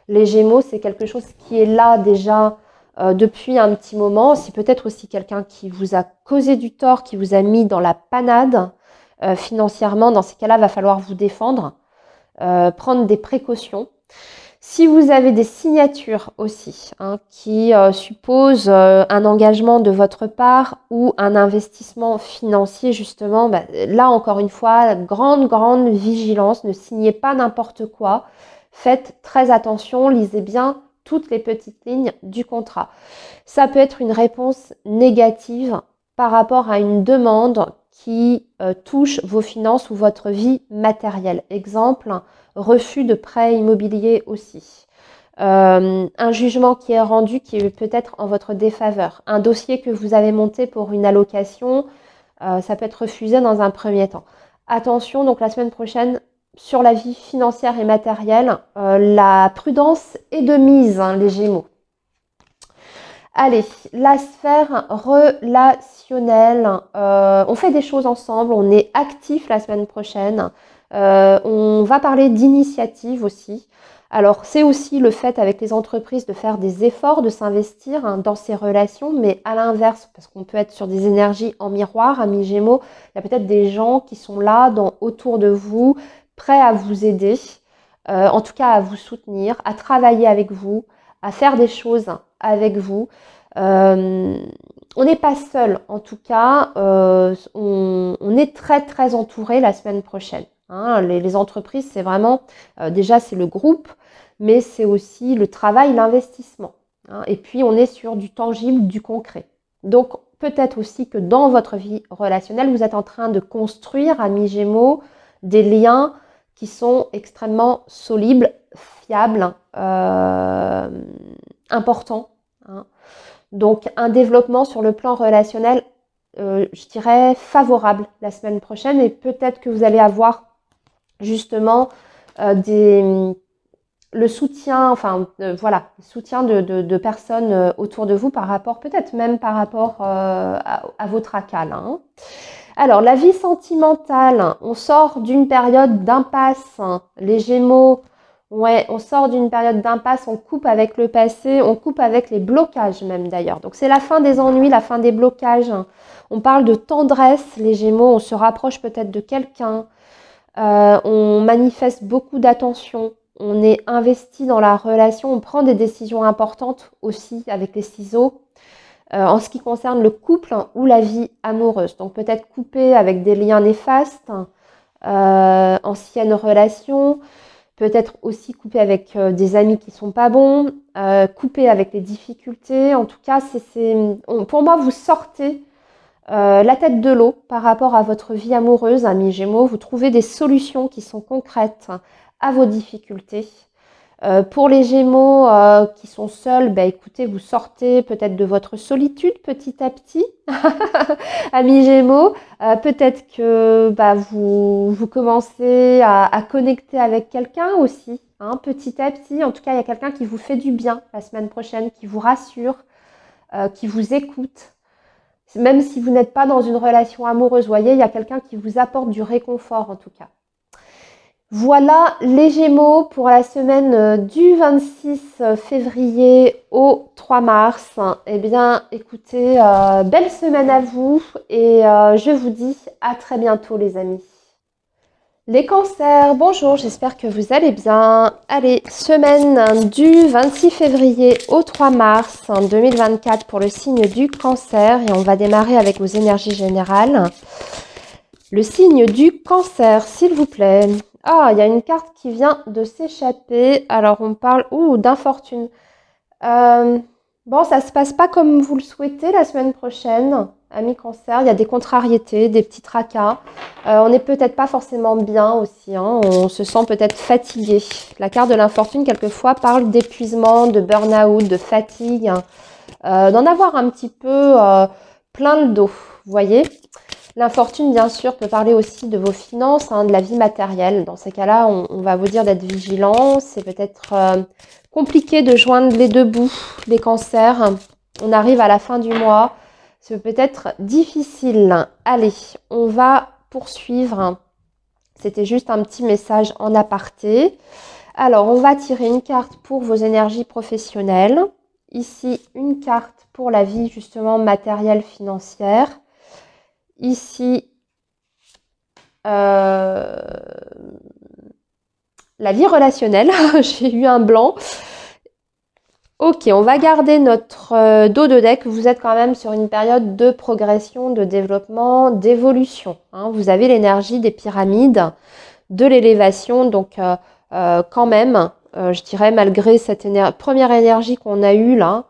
Les Gémeaux, c'est quelque chose qui est là déjà depuis un petit moment. C'est peut-être aussi quelqu'un qui vous a causé du tort, qui vous a mis dans la panade financièrement. Dans ces cas-là, il va falloir vous défendre, prendre des précautions. Si vous avez des signatures aussi qui supposent un engagement de votre part ou un investissement financier justement, là encore une fois, grande vigilance, ne signez pas n'importe quoi, faites très attention, lisez bien toutes les petites lignes du contrat. Ça peut être une réponse négative par rapport à une demande qui touche vos finances ou votre vie matérielle. Exemple, refus de prêt immobilier aussi. Un jugement qui est rendu qui est peut-être en votre défaveur. Un dossier que vous avez monté pour une allocation, ça peut être refusé dans un premier temps. Attention, donc la semaine prochaine, sur la vie financière et matérielle, la prudence est de mise, les Gémeaux. Allez, la sphère relationnelle. On fait des choses ensemble, on est actif la semaine prochaine. On va parler d'initiative aussi. Alors, c'est aussi le fait avec les entreprises de faire des efforts, de s'investir dans ces relations, mais à l'inverse, parce qu'on peut être sur des énergies en miroir, amis Gémeaux, il y a peut-être des gens qui sont là autour de vous, prêts à vous aider, en tout cas à vous soutenir, à travailler avec vous, à faire des choses avec vous. On n'est pas seul, en tout cas, on est très très entouré la semaine prochaine. Les entreprises, c'est vraiment, déjà c'est le groupe, mais c'est aussi le travail, l'investissement. Et puis on est sur du tangible, du concret. Donc peut-être aussi que dans votre vie relationnelle, vous êtes en train de construire, amis Gémeaux, des liens qui sont extrêmement solides, fiables, importants, hein. Donc, un développement sur le plan relationnel, je dirais, favorable la semaine prochaine. Et peut-être que vous allez avoir justement le soutien, enfin, voilà, le soutien de personnes autour de vous par rapport, peut-être même par rapport à vos tracas, là, hein. Alors, la vie sentimentale, on sort d'une période d'impasse, hein. Les Gémeaux, ouais, on sort d'une période d'impasse, on coupe avec le passé, on coupe avec les blocages même d'ailleurs. Donc, c'est la fin des ennuis, la fin des blocages. On parle de tendresse, les Gémeaux, on se rapproche peut-être de quelqu'un, on manifeste beaucoup d'attention, on est investi dans la relation, on prend des décisions importantes aussi avec les ciseaux. En ce qui concerne le couple ou la vie amoureuse. Donc peut-être couper avec des liens néfastes, anciennes relations, peut-être aussi couper avec des amis qui sont pas bons, couper avec les difficultés. En tout cas, pour moi, vous sortez la tête de l'eau par rapport à votre vie amoureuse, amis Gémeaux. Vous trouvez des solutions qui sont concrètes à vos difficultés. Pour les Gémeaux qui sont seuls, bah, écoutez, vous sortez peut-être de votre solitude petit à petit, amis Gémeaux. Peut-être que bah, vous commencez à connecter avec quelqu'un aussi, hein, petit à petit. En tout cas, il y a quelqu'un qui vous fait du bien la semaine prochaine, qui vous rassure, qui vous écoute. Même si vous n'êtes pas dans une relation amoureuse, vous voyez, il y a quelqu'un qui vous apporte du réconfort en tout cas. Voilà les Gémeaux pour la semaine du 26 février au 3 mars. Eh bien, écoutez, belle semaine à vous et je vous dis à très bientôt les amis. Les cancers, bonjour, j'espère que vous allez bien. Allez, semaine du 26 février au 3 mars 2024 pour le signe du cancer et on va démarrer avec vos énergies générales. Le signe du cancer, s'il vous plaît. Ah, il y a une carte qui vient de s'échapper. Alors, on parle d'infortune. Bon, ça se passe pas comme vous le souhaitez la semaine prochaine, amis cancer. Il y a des contrariétés, des petits tracas. On n'est peut-être pas forcément bien aussi, hein. On se sent peut-être fatigué. La carte de l'infortune, quelquefois, parle d'épuisement, de burn-out, de fatigue. D'en avoir un petit peu plein le dos, vous voyez. L'infortune, bien sûr, peut parler aussi de vos finances, hein, de la vie matérielle. Dans ces cas-là, on va vous dire d'être vigilant. C'est peut-être compliqué de joindre les deux bouts, les cancers. On arrive à la fin du mois. C'est peut-être difficile. Allez, on va poursuivre. C'était juste un petit message en aparté. Alors, on va tirer une carte pour vos énergies professionnelles. Ici, une carte pour la vie, justement, matérielle, financière. Ici, la vie relationnelle. J'ai eu un blanc. Ok, on va garder notre dos de deck. Vous êtes quand même sur une période de progression, de développement, d'évolution, hein. Vous avez l'énergie des pyramides, de l'élévation. Donc, quand même, je dirais, malgré cette première énergie qu'on a eue là,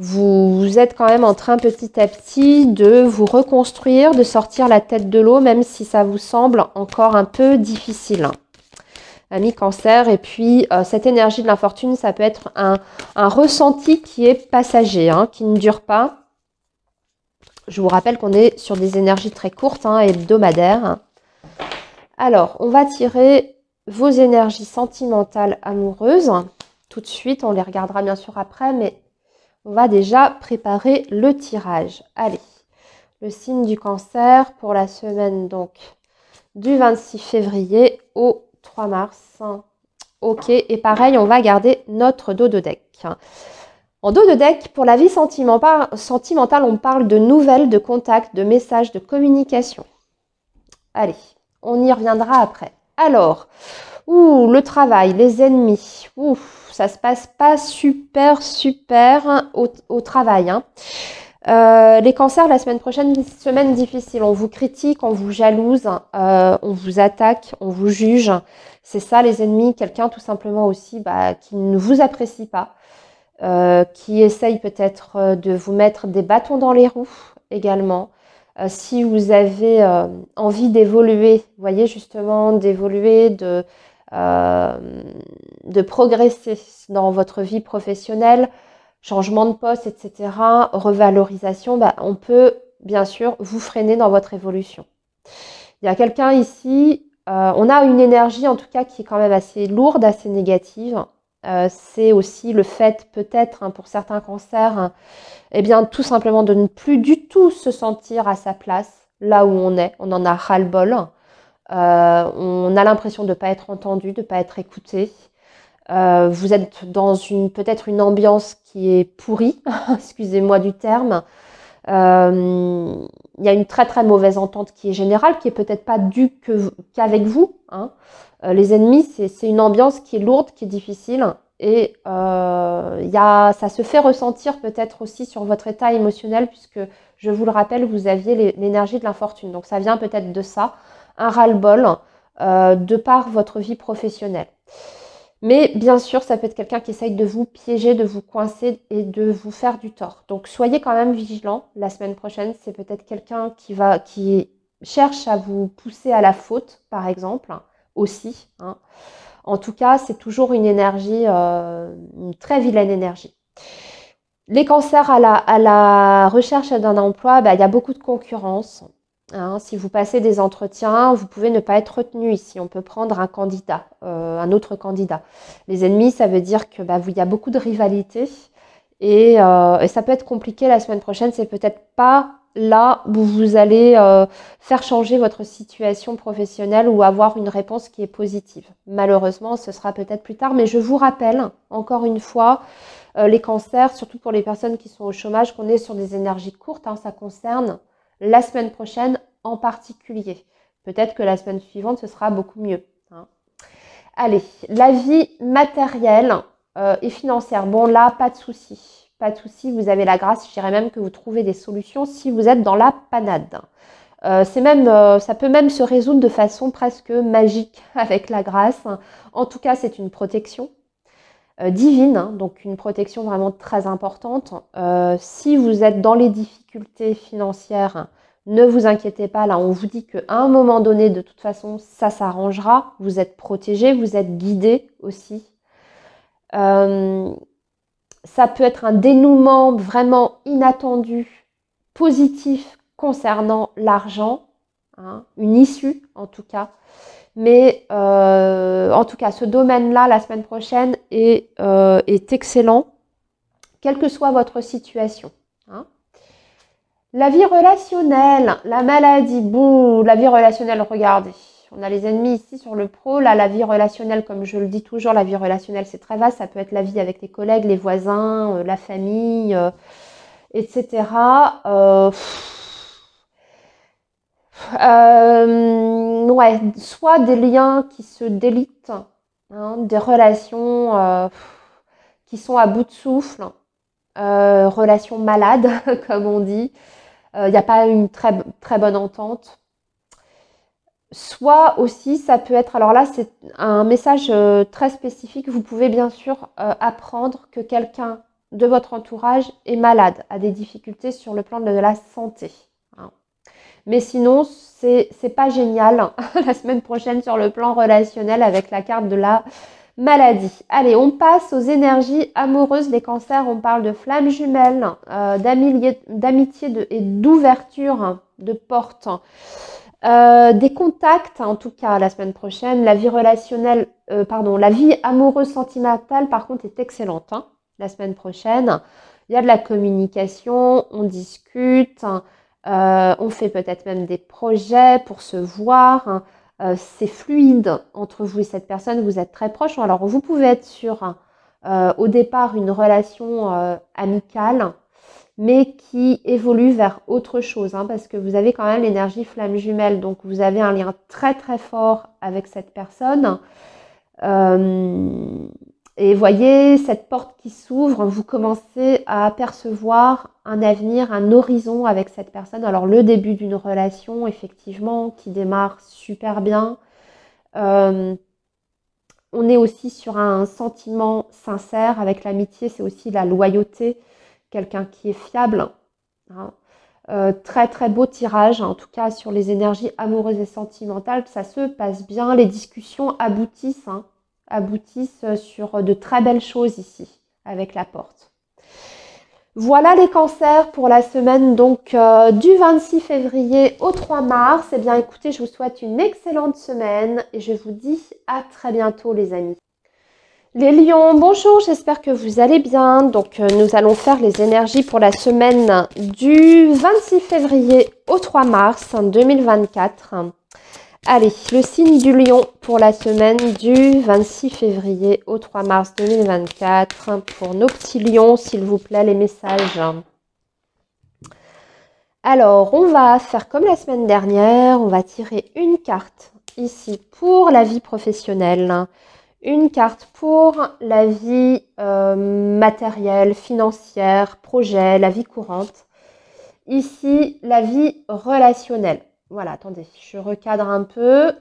vous êtes quand même en train petit à petit de vous reconstruire, de sortir la tête de l'eau, même si ça vous semble encore un peu difficile. Amis cancer, et puis cette énergie de l'infortune, ça peut être un ressenti qui est passager, hein, qui ne dure pas. Je vous rappelle qu'on est sur des énergies très courtes, hein, hebdomadaires. Alors, on va tirer vos énergies sentimentales amoureuses. Tout de suite, on les regardera bien sûr après, mais on va déjà préparer le tirage. Allez, le signe du cancer pour la semaine donc du 26 février au 3 mars. Ok, et pareil, on va garder notre dos de deck. En dos de deck, pour la vie sentimentale, on parle de nouvelles, de contacts, de messages, de communication. Allez, on y reviendra après. Alors, le travail, les ennemis. Ça se passe pas super au travail, hein. Les cancers, la semaine prochaine, une semaine difficile. On vous critique, on vous jalouse, on vous attaque, on vous juge. C'est ça les ennemis, quelqu'un tout simplement aussi qui ne vous apprécie pas, qui essaye peut-être de vous mettre des bâtons dans les roues également. Si vous avez envie d'évoluer, vous voyez justement, d'évoluer, de progresser dans votre vie professionnelle, changement de poste, etc., revalorisation, on peut bien sûr vous freiner dans votre évolution. Il y a quelqu'un ici, on a une énergie en tout cas qui est quand même assez lourde, assez négative. C'est aussi le fait peut-être pour certains cancers, eh bien tout simplement de ne plus du tout se sentir à sa place là où on est. On en a ras-le-bol. On a l'impression de ne pas être entendu, de ne pas être écouté. Vous êtes dans peut-être une ambiance qui est pourrie, excusez-moi du terme. Il y a une très très mauvaise entente qui est générale, qui est peut-être pas due qu'avec vous. Les ennemis, c'est une ambiance qui est lourde, qui est difficile, et ça se fait ressentir peut-être aussi sur votre état émotionnel, puisque je vous le rappelle, vous aviez l'énergie de l'infortune. Donc ça vient peut-être de ça, un ras-le-bol de par votre vie professionnelle. Mais bien sûr, ça peut être quelqu'un qui essaye de vous piéger, de vous coincer et de vous faire du tort. Donc soyez quand même vigilants. La semaine prochaine, c'est peut-être quelqu'un qui cherche à vous pousser à la faute, par exemple, aussi. En tout cas, c'est toujours une énergie, une très vilaine énergie. Les cancers à la recherche d'un emploi, il y a beaucoup de concurrence. Si vous passez des entretiens, vous pouvez ne pas être retenu ici. On peut prendre un candidat, un autre candidat. Les ennemis, ça veut dire que il y a beaucoup de rivalité et ça peut être compliqué la semaine prochaine. C'est peut-être pas là où vous allez faire changer votre situation professionnelle ou avoir une réponse qui est positive. Malheureusement, ce sera peut-être plus tard. Mais je vous rappelle, encore une fois, les cancers, surtout pour les personnes qui sont au chômage, qu'on est sur des énergies courtes. Ça concerne la semaine prochaine en particulier. Peut-être que la semaine suivante, ce sera beaucoup mieux. Allez, la vie matérielle et financière. Bon, là, pas de souci. Pas de souci, vous avez la grâce. Je dirais même que vous trouvez des solutions si vous êtes dans la panade. Ça peut même se résoudre de façon presque magique avec la grâce. En tout cas, c'est une protection divine, donc une protection vraiment très importante. Si vous êtes dans les difficultés financières, ne vous inquiétez pas, là on vous dit qu'à un moment donné, de toute façon, ça s'arrangera. Vous êtes protégé, vous êtes guidé aussi. Ça peut être un dénouement vraiment inattendu, positif concernant l'argent, une issue en tout cas. Mais en tout cas, ce domaine-là, la semaine prochaine, est excellent, quelle que soit votre situation. La vie relationnelle, la maladie, bouh, la vie relationnelle, regardez. On a les ennemis ici sur le pro. Là, la vie relationnelle, comme je le dis toujours, la vie relationnelle, c'est très vaste. Ça peut être la vie avec les collègues, les voisins, la famille, etc. Soit des liens qui se délitent, des relations qui sont à bout de souffle, relations malades, comme on dit. Il n'y a pas une très, très bonne entente. Soit aussi, ça peut être, alors là, c'est un message très spécifique. Vous pouvez bien sûr apprendre que quelqu'un de votre entourage est malade, a des difficultés sur le plan de la santé. Mais sinon, c'est pas génial la semaine prochaine sur le plan relationnel avec la carte de la maladie. Allez, on passe aux énergies amoureuses. Les cancers, on parle de flammes jumelles, d'amitié et d'ouverture de portes. Des contacts, en tout cas la semaine prochaine. La vie relationnelle, la vie amoureuse sentimentale, par contre, est excellente la semaine prochaine. Il y a de la communication, on discute. On fait peut-être même des projets pour se voir. C'est fluide entre vous et cette personne. Vous êtes très proches. Alors, vous pouvez être sur, au départ, une relation amicale, mais qui évolue vers autre chose. Parce que vous avez quand même l'énergie flamme jumelle. Donc, vous avez un lien très, très fort avec cette personne. Et voyez cette porte qui s'ouvre, vous commencez à apercevoir un avenir, un horizon avec cette personne. Alors le début d'une relation, effectivement, qui démarre super bien. On est aussi sur un sentiment sincère. Avec l'amitié, c'est aussi la loyauté, quelqu'un qui est fiable. Très très beau tirage, en tout cas sur les énergies amoureuses et sentimentales, ça se passe bien, les discussions aboutissent, hein, aboutissent sur de très belles choses ici, avec la porte. Voilà les cancers pour la semaine donc du 26 février au 3 mars. Eh bien écoutez, je vous souhaite une excellente semaine et je vous dis à très bientôt les amis. Les lions, bonjour, j'espère que vous allez bien. Donc nous allons faire les énergies pour la semaine du 26 février au 3 mars 2024. Allez, le signe du lion pour la semaine du 26 février au 3 mars 2024. Pour nos petits lions, s'il vous plaît, les messages. Alors, on va faire comme la semaine dernière, on va tirer une carte ici pour la vie professionnelle. Une carte pour la vie matérielle, financière, projet, la vie courante. Ici, la vie relationnelle. Voilà, attendez, je recadre un peu.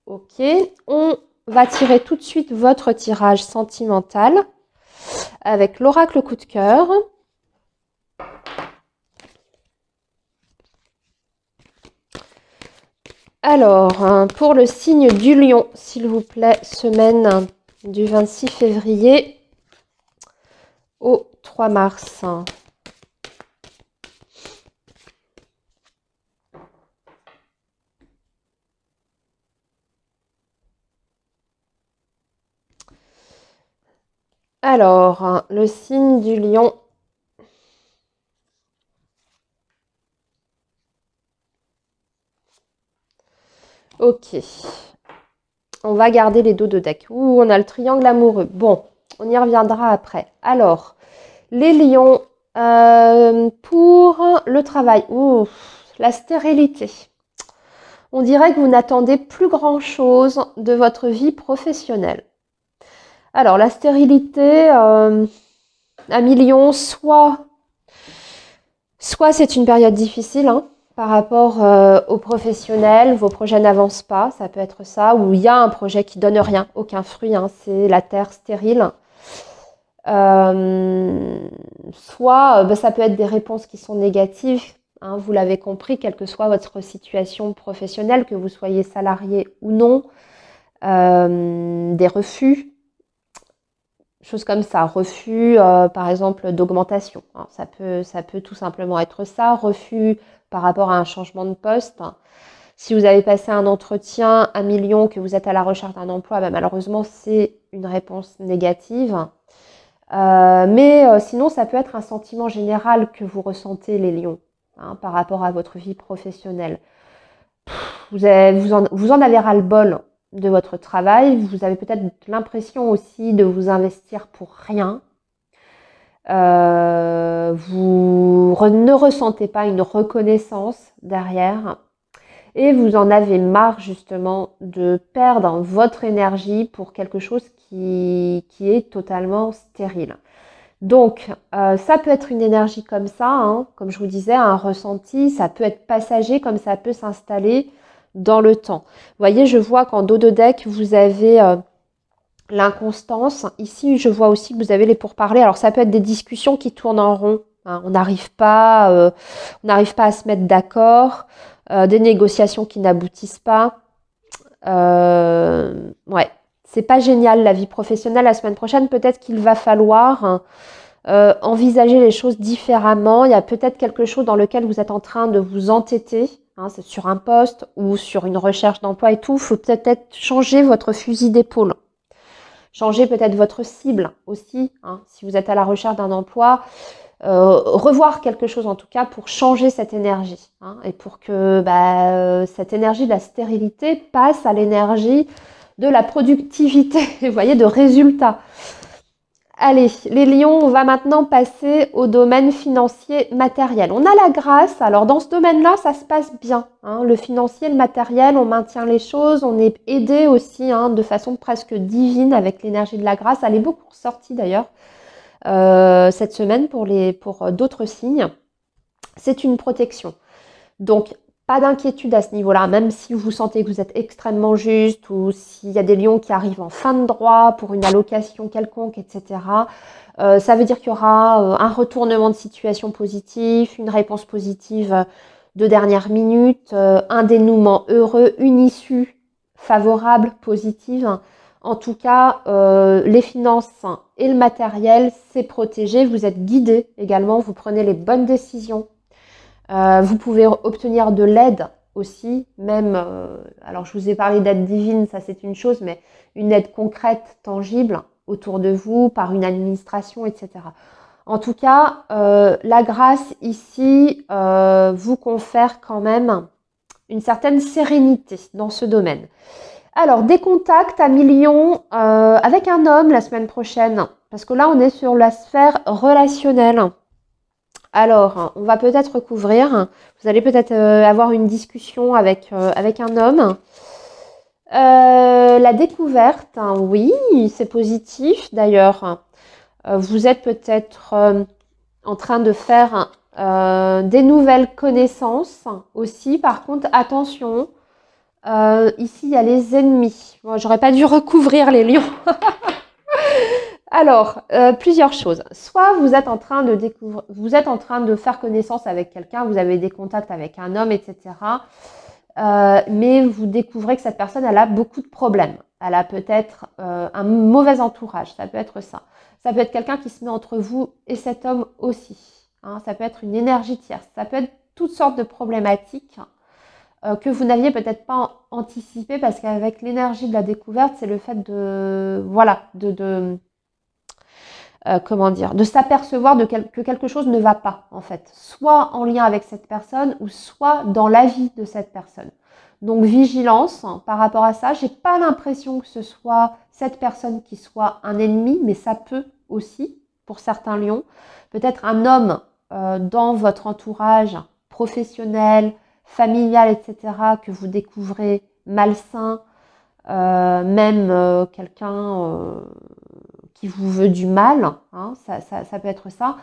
Ok, on va tirer tout de suite votre tirage sentimental avec l'oracle coup de cœur. Alors, pour le signe du lion, s'il vous plaît, semaine du 26 février au 3 mars. Alors, le signe du lion. Ok. On va garder les dos de deck. Ouh, on a le triangle amoureux. Bon, on y reviendra après. Alors, les lions, pour le travail. Ouh, la stérilité. On dirait que vous n'attendez plus grand-chose de votre vie professionnelle. Alors, la stérilité, un million, soit c'est une période difficile, hein, par rapport aux professionnels, vos projets n'avancent pas, ça peut être ça, ou il y a un projet qui donne rien, aucun fruit, hein, c'est la terre stérile. Soit ça peut être des réponses qui sont négatives, hein, vous l'avez compris, quelle que soit votre situation professionnelle, que vous soyez salarié ou non, des refus, choses comme ça, refus par exemple d'augmentation, hein, ça peut tout simplement être ça, refus par rapport à un changement de poste. Si vous avez passé un entretien, 1 million, que vous êtes à la recherche d'un emploi, ben malheureusement c'est une réponse négative. Mais sinon ça peut être un sentiment général que vous ressentez les lions, hein, par rapport à votre vie professionnelle. Vous en avez ras-le-bol de votre travail, vous avez peut-être l'impression aussi de vous investir pour rien. Vous ne ressentez pas une reconnaissance derrière et vous en avez marre justement de perdre votre énergie pour quelque chose qui est totalement stérile. Donc, ça peut être une énergie comme ça, hein, comme je vous disais, un ressenti, ça peut être passager comme ça peut s'installer dans le temps. Vous voyez, je vois qu'en dos de deck, vous avez l'inconstance. Ici, je vois aussi que vous avez les pourparlers. Alors, ça peut être des discussions qui tournent en rond, hein. On n'arrive pas à se mettre d'accord, des négociations qui n'aboutissent pas. Ouais, c'est pas génial la vie professionnelle. La semaine prochaine, peut-être qu'il va falloir envisager les choses différemment. Il y a peut-être quelque chose dans lequel vous êtes en train de vous entêter, hein, c'est sur un poste ou sur une recherche d'emploi et tout. Il faut peut-être changer votre fusil d'épaule. Changer peut-être votre cible aussi, hein, si vous êtes à la recherche d'un emploi. Revoir quelque chose en tout cas pour changer cette énergie, hein, et pour que cette énergie de la stérilité passe à l'énergie de la productivité, vous voyez, de résultats. Allez, les lions, on va maintenant passer au domaine financier matériel. On a la grâce, alors dans ce domaine-là, ça se passe bien, hein, le financier, le matériel, on maintient les choses, on est aidé aussi, hein, de façon presque divine avec l'énergie de la grâce. Elle est beaucoup ressortie d'ailleurs cette semaine pour d'autres signes. C'est une protection. Donc, pas d'inquiétude à ce niveau-là, même si vous sentez que vous êtes extrêmement juste ou s'il y a des lions qui arrivent en fin de droit pour une allocation quelconque, etc. Ça veut dire qu'il y aura un retournement de situation positif, une réponse positive de dernière minute, un dénouement heureux, une issue favorable, positive. En tout cas, les finances et le matériel, c'est protégé. Vous êtes guidé également, vous prenez les bonnes décisions. Vous pouvez obtenir de l'aide aussi, même, alors je vous ai parlé d'aide divine, ça c'est une chose, mais une aide concrète, tangible, autour de vous, par une administration, etc. En tout cas, la grâce ici vous confère quand même une certaine sérénité dans ce domaine. Alors, des contacts à millions avec un homme la semaine prochaine, parce que là on est sur la sphère relationnelle. Alors, on va peut-être recouvrir, vous allez peut-être avoir une discussion avec un homme. La découverte, hein, oui, c'est positif d'ailleurs. Vous êtes peut-être en train de faire des nouvelles connaissances aussi. Par contre, attention, ici il y a les ennemis. Moi, j'aurais pas dû recouvrir les lions. Alors, plusieurs choses. Soit vous êtes en train de découvrir, vous êtes en train de faire connaissance avec quelqu'un, vous avez des contacts avec un homme, etc. Mais vous découvrez que cette personne, elle a beaucoup de problèmes. Elle a peut-être un mauvais entourage, ça peut être ça. Ça peut être quelqu'un qui se met entre vous et cet homme aussi. Hein. Ça peut être une énergie tierce. Ça peut être toutes sortes de problématiques que vous n'aviez peut-être pas anticipé parce qu'avec l'énergie de la découverte, c'est le fait de, voilà, comment dire, de s'apercevoir que quelque chose ne va pas, en fait. Soit en lien avec cette personne ou soit dans la vie de cette personne. Donc, vigilance par rapport à ça. J'ai pas l'impression que ce soit cette personne qui soit un ennemi, mais ça peut aussi, pour certains lions. Peut-être un homme dans votre entourage professionnel, familial, etc., que vous découvrez malsain, même quelqu'un qui vous veut du mal, hein, ça peut être ça.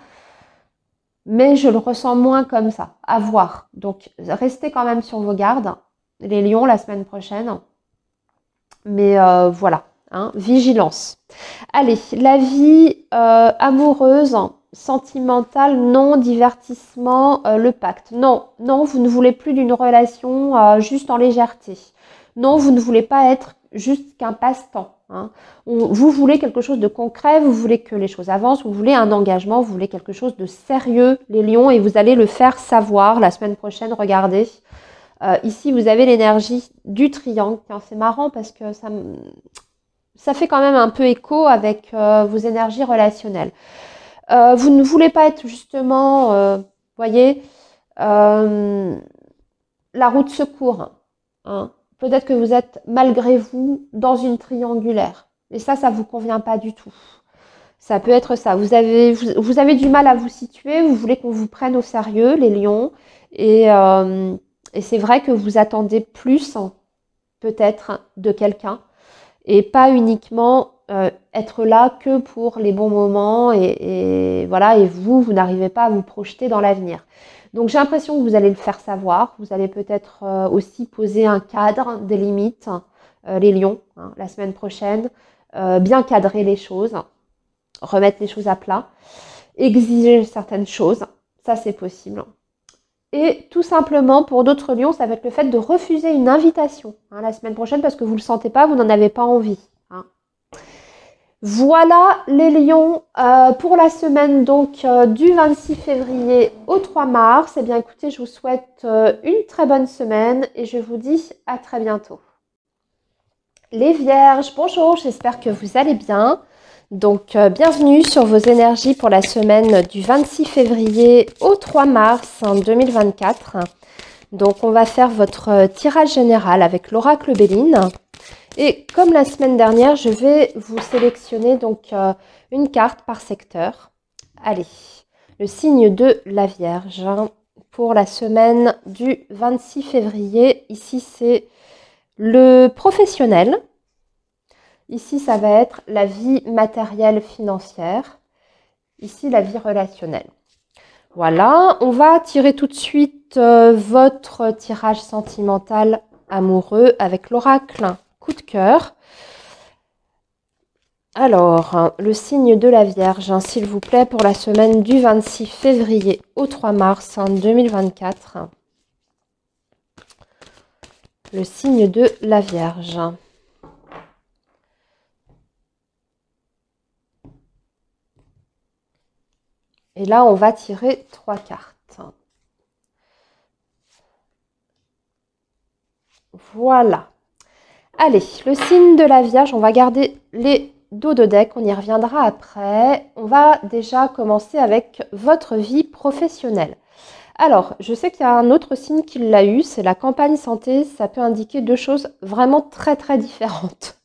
Mais je le ressens moins comme ça, à voir. Donc, restez quand même sur vos gardes, les lions, la semaine prochaine. Mais voilà, hein, vigilance. Allez, la vie amoureuse, sentimentale, non, divertissement, le pacte. Non, non, vous ne voulez plus d'une relation juste en légèreté. Non, vous ne voulez pas être juste qu'un passe-temps. Hein. Vous voulez quelque chose de concret, vous voulez que les choses avancent, vous voulez un engagement, vous voulez quelque chose de sérieux, les lions, et vous allez le faire savoir la semaine prochaine. Regardez, ici vous avez l'énergie du triangle. C'est marrant parce que ça fait quand même un peu écho avec vos énergies relationnelles. Vous ne voulez pas être justement, voyez, la roue de secours. Hein. Peut-être que vous êtes malgré vous dans une triangulaire. Et ça vous convient pas du tout. Ça peut être ça. Vous avez du mal à vous situer. Vous voulez qu'on vous prenne au sérieux, les lions. Et c'est vrai que vous attendez plus, peut-être, de quelqu'un. Et pas uniquement être là que pour les bons moments. Et voilà. Et vous n'arrivez pas à vous projeter dans l'avenir. Donc j'ai l'impression que vous allez le faire savoir. Vous allez peut-être aussi poser un cadre, des limites, les lions, hein, la semaine prochaine. Bien cadrer les choses, remettre les choses à plat, exiger certaines choses, ça c'est possible. Et tout simplement, pour d'autres lions, ça va être le fait de refuser une invitation hein, la semaine prochaine parce que vous ne le sentez pas, vous n'en avez pas envie. Hein. Voilà les lions pour la semaine donc du 26 février au 3 mars. Eh bien écoutez, je vous souhaite une très bonne semaine et je vous dis à très bientôt. Les vierges, bonjour, j'espère que vous allez bien. Donc bienvenue sur vos énergies pour la semaine du 26 février au 3 mars 2024. Donc on va faire votre tirage général avec l'oracle Béline. Et comme la semaine dernière, je vais vous sélectionner donc une carte par secteur. Allez, le signe de la Vierge pour la semaine du 26 février. Ici, c'est le professionnel. Ici, ça va être la vie matérielle financière. Ici, la vie relationnelle. Voilà, on va tirer tout de suite votre tirage sentimental amoureux avec l'oracle coup de cœur. Alors, le signe de la Vierge, hein, s'il vous plaît, pour la semaine du 26 février au 3 mars 2024. Le signe de la Vierge. Et là, on va tirer 3 cartes. Voilà. Allez, le signe de la Vierge, on va garder les dos de deck, on y reviendra après. On va déjà commencer avec votre vie professionnelle. Alors, je sais qu'il y a un autre signe qui l'a eu, c'est la campagne santé. Ça peut indiquer deux choses vraiment très très différentes.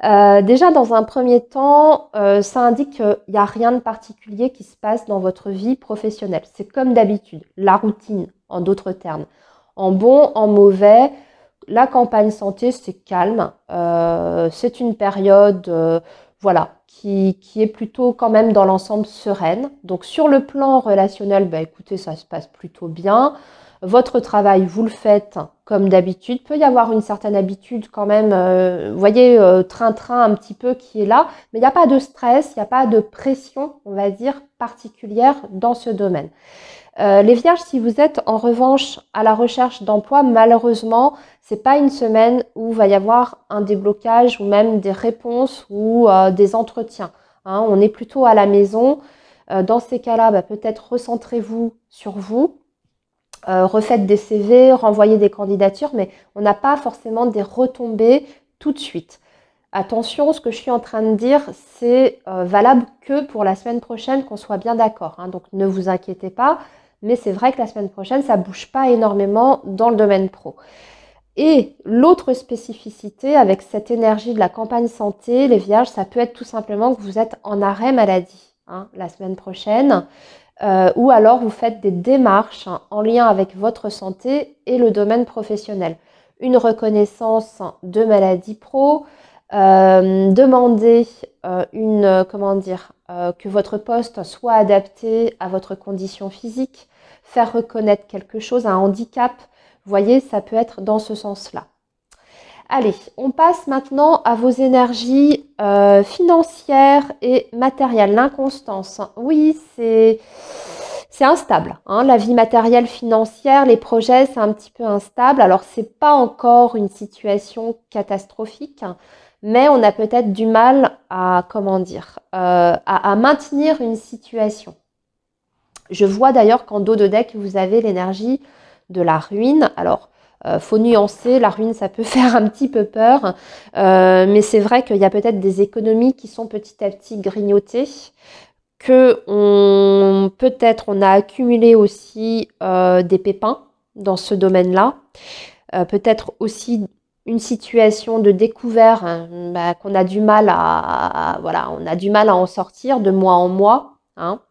Déjà, dans un premier temps, ça indique qu'il n'y a rien de particulier qui se passe dans votre vie professionnelle. C'est comme d'habitude, la routine, en d'autres termes. En bon, en mauvais, la campagne santé, c'est calme. C'est une période voilà, qui est plutôt quand même dans l'ensemble sereine. Donc sur le plan relationnel, bah, écoutez, ça se passe plutôt bien. Votre travail, vous le faites comme d'habitude. Il peut y avoir une certaine habitude quand même, vous voyez, train-train un petit peu qui est là. Mais il n'y a pas de stress, il n'y a pas de pression, on va dire, particulière dans ce domaine. Les Vierges, si vous êtes en revanche à la recherche d'emploi, malheureusement, c'est pas une semaine où il va y avoir un déblocage ou même des réponses ou des entretiens. Hein, on est plutôt à la maison. Dans ces cas-là, bah, peut-être recentrez-vous sur vous. Refaites des CV, renvoyez des candidatures, mais on n'a pas forcément des retombées tout de suite. Attention, ce que je suis en train de dire, c'est valable que pour la semaine prochaine, qu'on soit bien d'accord. Hein, donc ne vous inquiétez pas, mais c'est vrai que la semaine prochaine, ça ne bouge pas énormément dans le domaine pro. Et l'autre spécificité avec cette énergie de la campagne santé, les Vierges, ça peut être tout simplement que vous êtes en arrêt maladie hein, la semaine prochaine. Ou alors vous faites des démarches hein, en lien avec votre santé et le domaine professionnel. Une reconnaissance de maladie pro, demander que votre poste soit adapté à votre condition physique, faire reconnaître quelque chose, un handicap. Vous voyez, ça peut être dans ce sens-là. Allez, on passe maintenant à vos énergies financières et matérielles. L'inconstance, oui, c'est instable. Hein. La vie matérielle, financière, les projets, c'est un petit peu instable. Alors, ce n'est pas encore une situation catastrophique, hein, mais on a peut-être du mal à, à maintenir une situation. Je vois d'ailleurs qu'en dos de deck, vous avez l'énergie de la ruine. Alors, faut nuancer, la ruine ça peut faire un petit peu peur, mais c'est vrai qu'il y a peut-être des économies qui sont petit à petit grignotées, que peut-être on a accumulé aussi des pépins dans ce domaine-là, peut-être aussi une situation de découvert bah, qu'on a du mal voilà, on a du mal à en sortir de mois en mois. Hein.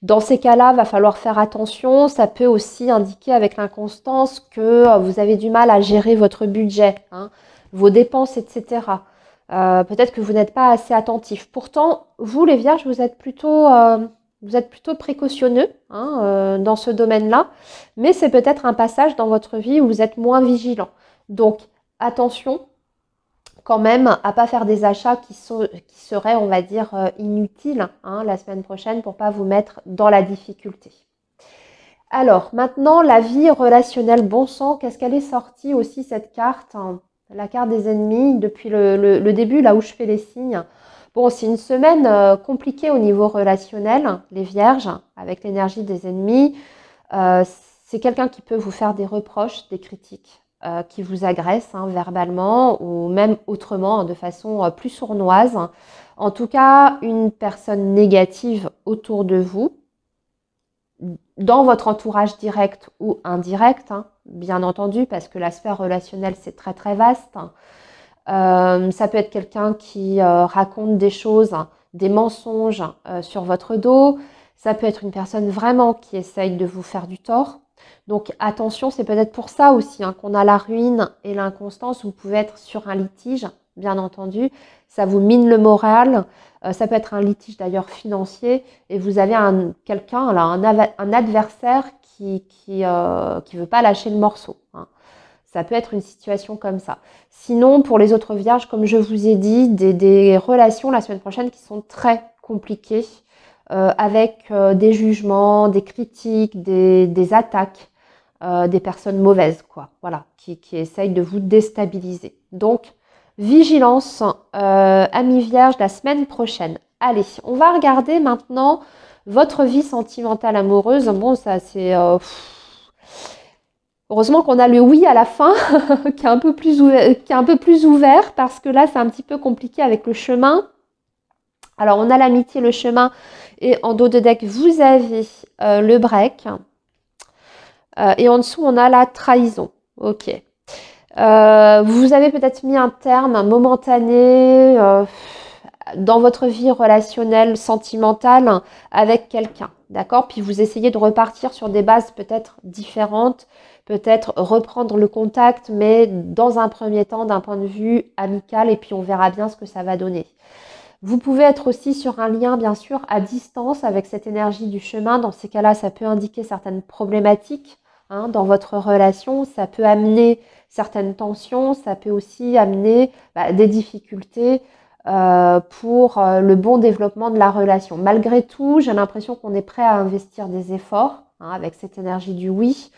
Dans ces cas-là, il va falloir faire attention. Ça peut aussi indiquer avec l'inconstance que vous avez du mal à gérer votre budget, hein, vos dépenses, etc. Peut-être que vous n'êtes pas assez attentif. Pourtant, vous, les Vierges, vous êtes plutôt précautionneux hein, dans ce domaine-là. Mais c'est peut-être un passage dans votre vie où vous êtes moins vigilant. Donc, attention quand même à pas faire des achats qui seraient, on va dire, inutiles hein, la semaine prochaine pour pas vous mettre dans la difficulté. Alors, maintenant, la vie relationnelle, bon sang, qu'est-ce qu'elle est sortie aussi cette carte hein, la carte des ennemis, depuis le début, là où je fais les signes. Bon, c'est une semaine compliquée au niveau relationnel, les Vierges, avec l'énergie des ennemis. C'est quelqu'un qui peut vous faire des reproches, des critiques. Qui vous agresse hein, verbalement ou même autrement, de façon plus sournoise. En tout cas, une personne négative autour de vous, dans votre entourage direct ou indirect, hein, bien entendu, parce que l'aspect relationnel, c'est très très vaste. Ça peut être quelqu'un qui raconte des choses, des mensonges sur votre dos. Ça peut être une personne vraiment qui essaye de vous faire du tort. Donc attention, c'est peut-être pour ça aussi hein, qu'on a la ruine et l'inconstance. Vous pouvez être sur un litige bien entendu. Ça vous mine le moral. Ça peut être un litige d'ailleurs financier. Et vous avez quelqu'un, là, un adversaire qui veut pas lâcher le morceau. Hein. Ça peut être une situation comme ça. Sinon, pour les autres vierges, comme je vous ai dit, des relations la semaine prochaine qui sont très compliquées, avec des jugements, des critiques, des attaques, des personnes mauvaises, quoi. Voilà, qui essayent de vous déstabiliser. Donc, vigilance, amis vierges, la semaine prochaine. Allez, on va regarder maintenant votre vie sentimentale amoureuse. Bon, ça c'est... Heureusement qu'on a le oui à la fin, qui est un peu plus ouvert, parce que là, c'est un petit peu compliqué avec le chemin. Alors, on a l'amitié, le chemin, et en dos de deck, vous avez le break. Et en dessous, on a la trahison. Ok. Vous avez peut-être mis un terme momentané dans votre vie relationnelle, sentimentale avec quelqu'un. D'accord? Puis vous essayez de repartir sur des bases peut-être différentes, peut-être reprendre le contact, mais dans un premier temps, d'un point de vue amical, et puis on verra bien ce que ça va donner. Vous pouvez être aussi sur un lien, bien sûr, à distance avec cette énergie du chemin. Dans ces cas-là, ça peut indiquer certaines problématiques dans votre relation. Ça peut amener certaines tensions. Ça peut aussi amener des difficultés pour le bon développement de la relation. Malgré tout, j'ai l'impression qu'on est prêt à investir des efforts avec cette énergie du oui.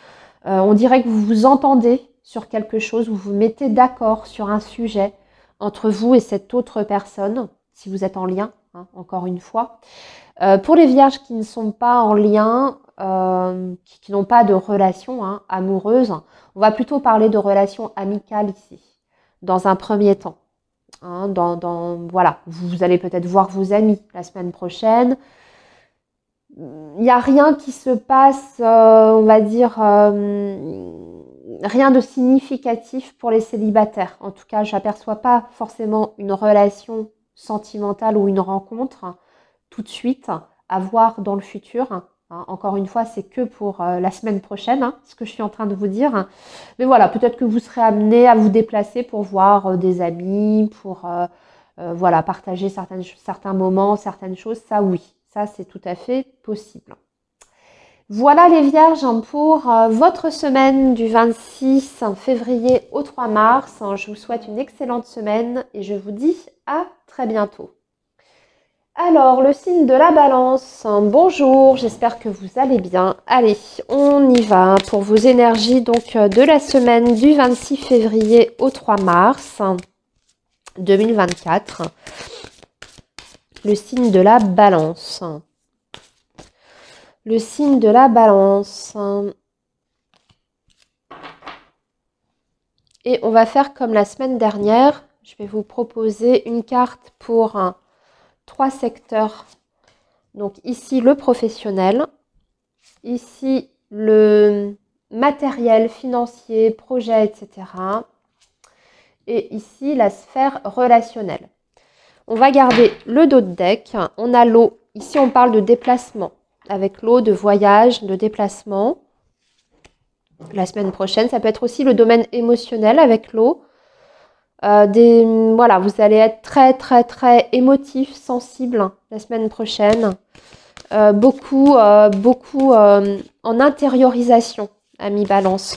On dirait que vous vous entendez sur quelque chose, vous vous mettez d'accord sur un sujet entre vous et cette autre personne, si vous êtes en lien, encore une fois. Pour les vierges qui ne sont pas en lien, qui n'ont pas de relation amoureuse, on va plutôt parler de relation amicale ici, dans un premier temps. Voilà, vous allez peut-être voir vos amis la semaine prochaine. Il n'y a rien qui se passe, on va dire, rien de significatif pour les célibataires. En tout cas, je n'aperçois pas forcément une relation sentimentale ou une rencontre tout de suite à voir dans le futur. Encore une fois, c'est que pour la semaine prochaine, ce que je suis en train de vous dire. Mais voilà, peut-être que vous serez amené à vous déplacer pour voir des amis, pour voilà, partager certains moments, certaines choses. Ça, oui. Ça, c'est tout à fait possible. Voilà les vierges pour votre semaine du 26 février au 3 mars. Je vous souhaite une excellente semaine et je vous dis à très bientôt. Alors, le signe de la balance. Bonjour, j'espère que vous allez bien. Allez, on y va pour vos énergies donc de la semaine du 26 février au 3 mars 2024. Le signe de la balance. Le signe de la balance. Et on va faire comme la semaine dernière. Je vais vous proposer une carte pour 3 secteurs. Donc ici, le professionnel. Ici, le matériel, financier, projet, etc. Et ici, la sphère relationnelle. On va garder le dos de deck. On a l'eau. Ici, on parle de déplacement. Avec l'eau, de voyage, de déplacement. La semaine prochaine, ça peut être aussi le domaine émotionnel avec l'eau. Voilà, vous allez être très, très, très émotif, sensible la semaine prochaine. Beaucoup en intériorisation, amis Balance.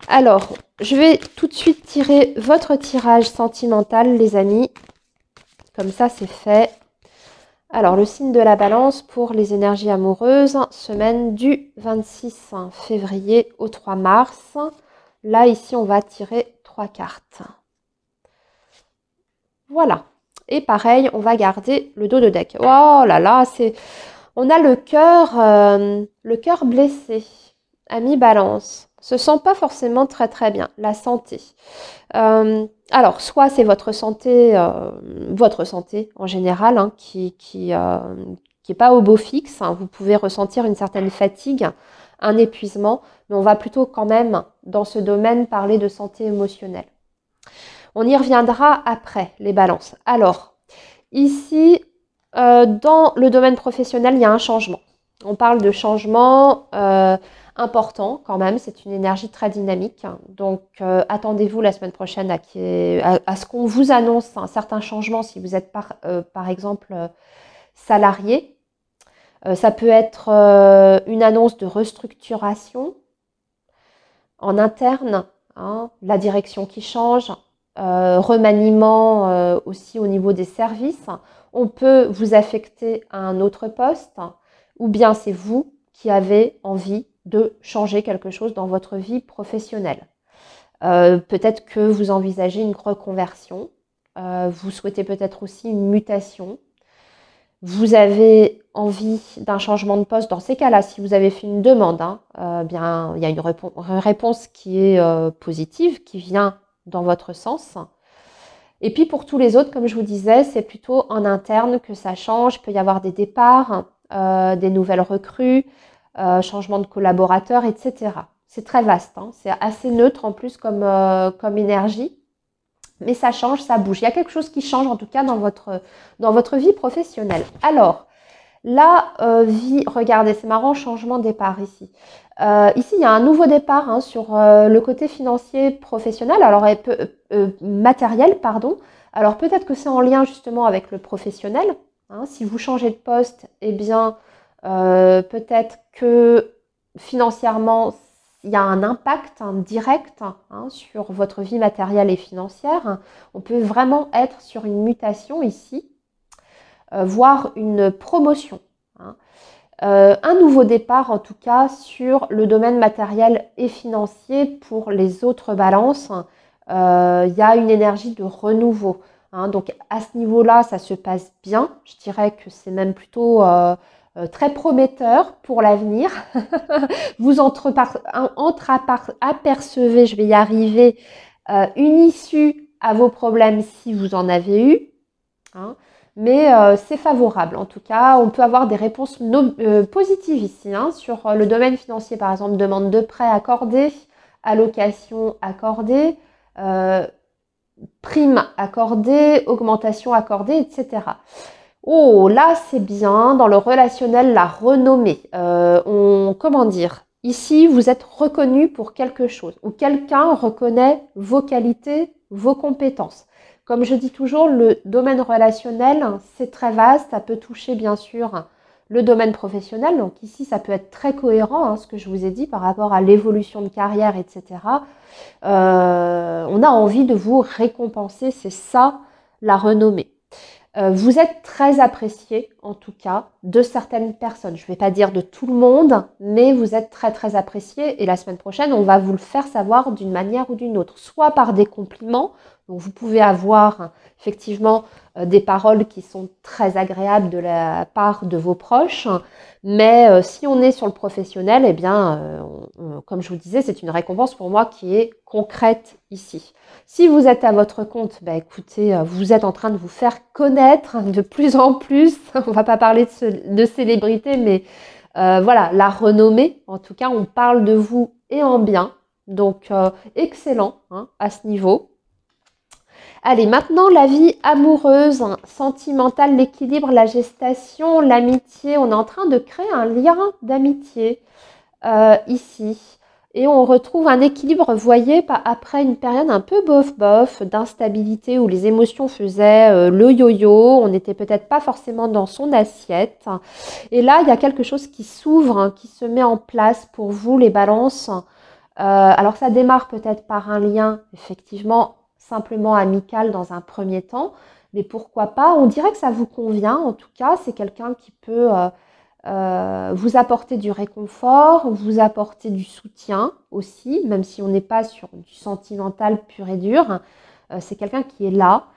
Alors, je vais tout de suite tirer votre tirage sentimental, les amis. Comme ça, c'est fait. Alors, le signe de la Balance pour les énergies amoureuses, semaine du 26 février au 3 mars. Là, ici, on va tirer 3 cartes. Voilà. Et pareil, on va garder le dos de deck. Oh là là, on a le cœur blessé. Ami Balance. Se sent pas forcément très très bien. La santé. Alors, soit c'est votre santé en général qui est pas au beau fixe. Vous pouvez ressentir une certaine fatigue, un épuisement, mais on va plutôt quand même dans ce domaine parler de santé émotionnelle. On y reviendra après, les balances. Alors, ici, dans le domaine professionnel, il y a un changement. On parle de changement, important quand même. C'est une énergie très dynamique. Donc, attendez-vous la semaine prochaine à ce qu'on vous annonce un certain changement si vous êtes par exemple salarié. Ça peut être une annonce de restructuration en interne, hein, la direction qui change, remaniement aussi au niveau des services. On peut vous affecter à un autre poste, ou bien c'est vous qui avez envie de changer quelque chose dans votre vie professionnelle. Peut-être que vous envisagez une reconversion, vous souhaitez peut-être aussi une mutation. Vous avez envie d'un changement de poste. Dans ces cas-là, si vous avez fait une demande, hein, bien, il y a une réponse qui est positive, qui vient dans votre sens. Et puis pour tous les autres, comme je vous disais, c'est plutôt en interne que ça change. Il peut y avoir des départs, des nouvelles recrues, changement de collaborateurs, etc. C'est très vaste, hein. C'est assez neutre en plus comme énergie. Mais ça change, ça bouge. Il y a quelque chose qui change en tout cas dans votre vie professionnelle. Alors, la vie, regardez, c'est marrant, changement de départ ici. Ici, il y a un nouveau départ hein, sur le côté financier professionnel, alors matériel, pardon. Alors peut-être que c'est en lien justement avec le professionnel. Hein. Si vous changez de poste, eh bien, peut-être que financièrement, il y a un impact direct hein, sur votre vie matérielle et financière. On peut vraiment être sur une mutation ici, voire une promotion. Hein. Un nouveau départ en tout cas sur le domaine matériel et financier. Pour les autres balances, il y a une énergie de renouveau. Hein. Donc à ce niveau-là, ça se passe bien. Je dirais que c'est même plutôt très prometteur pour l'avenir. Vous apercevez, je vais y arriver, une issue à vos problèmes si vous en avez eu. Hein. Mais c'est favorable. En tout cas, on peut avoir des réponses positives ici. Hein, sur le domaine financier, par exemple, demande de prêt accordée, allocation accordée, prime accordée, augmentation accordée, etc. Oh, là, c'est bien. Dans le relationnel, la renommée. Comment dire? Ici, vous êtes reconnu pour quelque chose ou quelqu'un reconnaît vos qualités, vos compétences. Comme je dis toujours, le domaine relationnel, c'est très vaste. Ça peut toucher, bien sûr, le domaine professionnel. Donc ici, ça peut être très cohérent, hein, ce que je vous ai dit par rapport à l'évolution de carrière, etc. On a envie de vous récompenser. C'est ça, la renommée. Vous êtes très apprécié, en tout cas, de certaines personnes. Je ne vais pas dire de tout le monde, mais vous êtes très, très apprécié. Et la semaine prochaine, on va vous le faire savoir d'une manière ou d'une autre. Soit par des compliments. Donc, vous pouvez avoir effectivement des paroles qui sont très agréables de la part de vos proches. Mais si on est sur le professionnel, eh bien, comme je vous disais, c'est une récompense pour moi qui est concrète ici. Si vous êtes à votre compte, bah, écoutez, vous êtes en train de vous faire connaître de plus en plus. On ne va pas parler de célébrité, mais voilà, la renommée. En tout cas, on parle de vous et en bien. Donc, excellent hein, à ce niveau. Allez, maintenant, la vie amoureuse, sentimentale, l'équilibre, la gestation, l'amitié. On est en train de créer un lien d'amitié ici. Et on retrouve un équilibre, vous voyez, après une période un peu bof-bof, d'instabilité où les émotions faisaient le yo-yo. On n'était peut-être pas forcément dans son assiette. Et là, il y a quelque chose qui s'ouvre, hein, qui se met en place pour vous, les balances. Alors, ça démarre peut-être par un lien, effectivement, simplement amical dans un premier temps, mais pourquoi pas, on dirait que ça vous convient, en tout cas, c'est quelqu'un qui peut vous apporter du réconfort, vous apporter du soutien aussi, même si on n'est pas sur du sentimental pur et dur, c'est quelqu'un qui est là,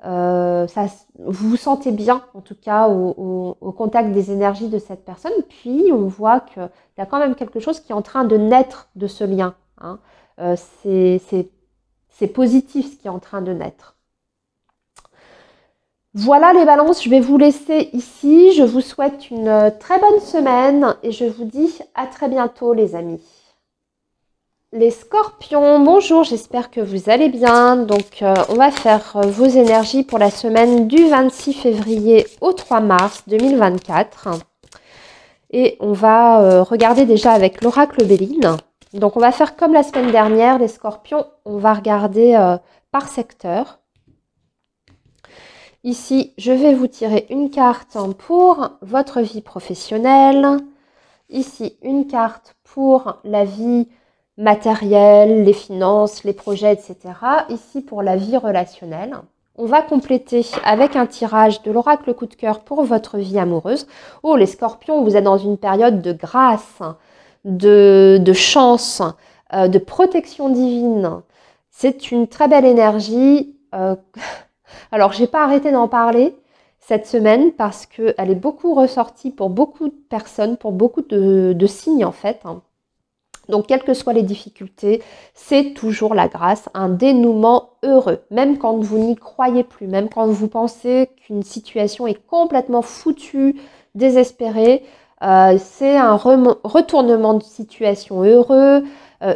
vous vous sentez bien, en tout cas, au contact des énergies de cette personne, puis on voit qu'il y a quand même quelque chose qui est en train de naître de ce lien, hein. C'est positif ce qui est en train de naître. Voilà les balances, je vais vous laisser ici. Je vous souhaite une très bonne semaine et je vous dis à très bientôt les amis. Les scorpions, bonjour, j'espère que vous allez bien. Donc on va faire vos énergies pour la semaine du 26 février au 3 mars 2024. Et on va regarder déjà avec l'oracle Béline. Donc, on va faire comme la semaine dernière, les scorpions. On va regarder par secteur. Ici, je vais vous tirer une carte pour votre vie professionnelle. Ici, une carte pour la vie matérielle, les finances, les projets, etc. Ici, pour la vie relationnelle. On va compléter avec un tirage de l'oracle coup de cœur pour votre vie amoureuse. Oh, les scorpions, vous êtes dans une période de grâce, de chance, de protection divine. C'est une très belle énergie. Alors, je n'ai pas arrêté d'en parler cette semaine parce qu'elle est beaucoup ressortie pour beaucoup de personnes, pour beaucoup de signes en fait. Donc, quelles que soient les difficultés, c'est toujours la grâce, un dénouement heureux. Même quand vous n'y croyez plus, même quand vous pensez qu'une situation est complètement foutue, désespérée, c'est un retournement de situation heureux,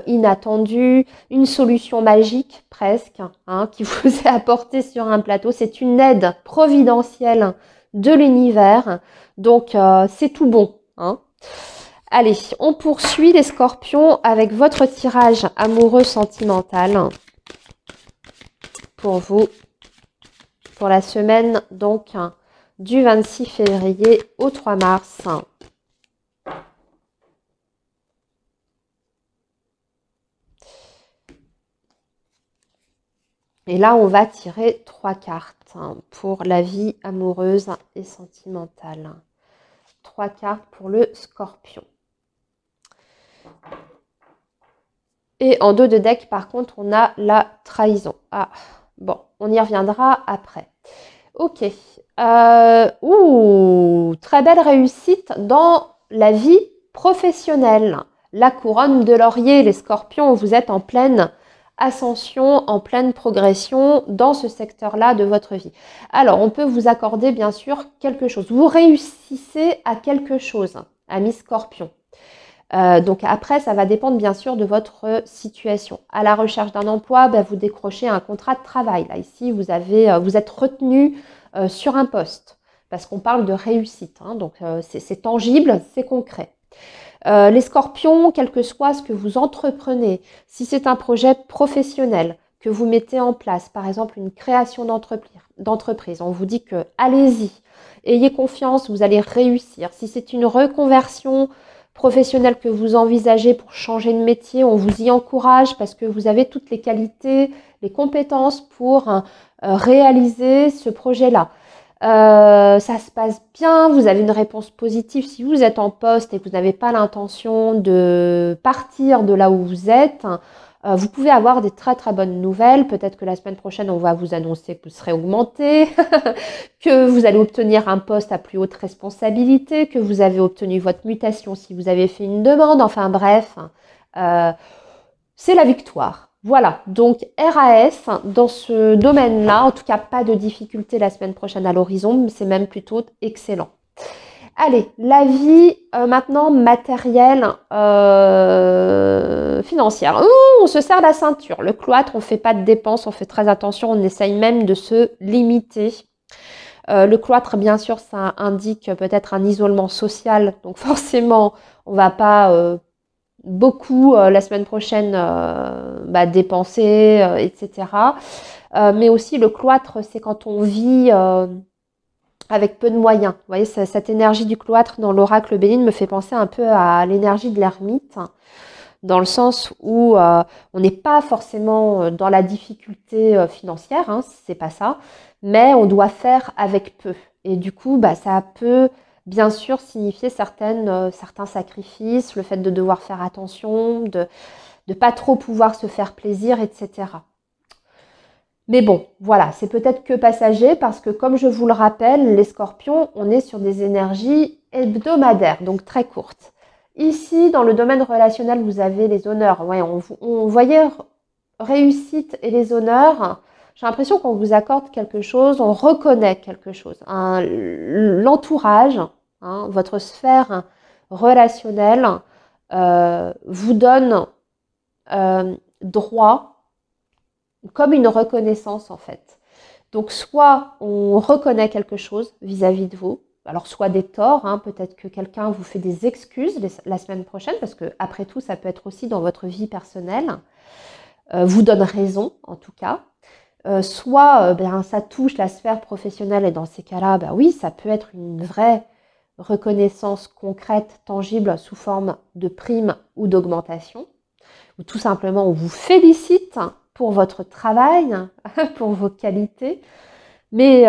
inattendu, une solution magique presque, hein, qui vous est apportée sur un plateau. C'est une aide providentielle de l'univers. Donc, c'est tout bon, hein. Allez, on poursuit les scorpions avec votre tirage amoureux sentimental pour vous, pour la semaine donc du 26 février au 3 mars. Et là, on va tirer 3 cartes pour la vie amoureuse et sentimentale. 3 cartes pour le scorpion. Et en dos de deck, par contre, on a la trahison. Ah, bon, on y reviendra après. Ok. Très belle réussite dans la vie professionnelle. La couronne de laurier, les scorpions, vous êtes en pleine ascension, en pleine progression dans ce secteur-là de votre vie. Alors, on peut vous accorder bien sûr quelque chose. Vous réussissez à quelque chose, amis scorpions. Donc après, ça va dépendre bien sûr de votre situation. À la recherche d'un emploi, vous décrochez un contrat de travail. Là, ici, vous êtes retenu sur un poste parce qu'on parle de réussite. Hein, donc c'est tangible, c'est concret. Les scorpions, quel que soit ce que vous entreprenez, si c'est un projet professionnel que vous mettez en place, par exemple une création d'entreprise, on vous dit que allez-y, ayez confiance, vous allez réussir. Si c'est une reconversion professionnelle que vous envisagez pour changer de métier, on vous y encourage parce que vous avez toutes les qualités, les compétences pour réaliser ce projet-là. Ça se passe bien, vous avez une réponse positive si vous êtes en poste et que vous n'avez pas l'intention de partir de là où vous êtes. Vous pouvez avoir des très très bonnes nouvelles. Peut-être que la semaine prochaine, on va vous annoncer que vous serez augmenté, que vous allez obtenir un poste à plus haute responsabilité, que vous avez obtenu votre mutation si vous avez fait une demande. Enfin bref, c'est la victoire. Voilà, donc RAS dans ce domaine-là, en tout cas pas de difficulté la semaine prochaine à l'horizon, c'est même plutôt excellent. Allez, la vie maintenant matérielle, financière. On se serre la ceinture. Le cloître, on ne fait pas de dépenses, on fait très attention, on essaye même de se limiter. Le cloître, bien sûr, ça indique peut-être un isolement social, donc forcément, on ne va pas beaucoup la semaine prochaine dépenser, etc. Mais aussi le cloître, c'est quand on vit avec peu de moyens. Vous voyez, cette énergie du cloître dans l'oracle Béline me fait penser un peu à l'énergie de l'ermite, dans le sens où on n'est pas forcément dans la difficulté financière, hein, c'est pas ça, mais on doit faire avec peu. Et du coup, ça peut bien sûr signifier certains sacrifices, le fait de devoir faire attention, de ne pas trop pouvoir se faire plaisir, etc. Mais bon, voilà, c'est peut-être que passager parce que comme je vous le rappelle, les scorpions, on est sur des énergies hebdomadaires, donc très courtes. Ici, dans le domaine relationnel, vous avez les honneurs. Ouais, on voyait réussite et les honneurs. J'ai l'impression qu'on vous accorde quelque chose, on reconnaît quelque chose. L'entourage, hein, votre sphère relationnelle vous donne droit comme une reconnaissance en fait. Donc soit on reconnaît quelque chose vis-à-vis de vous, alors soit des torts, hein, peut-être que quelqu'un vous fait des excuses la semaine prochaine, parce que après tout, ça peut être aussi dans votre vie personnelle, vous donne raison en tout cas. Soit ça touche la sphère professionnelle et dans ces cas-là, oui, ça peut être une vraie reconnaissance concrète, tangible, sous forme de prime ou d'augmentation, ou tout simplement on vous félicite pour votre travail, pour vos qualités. Mais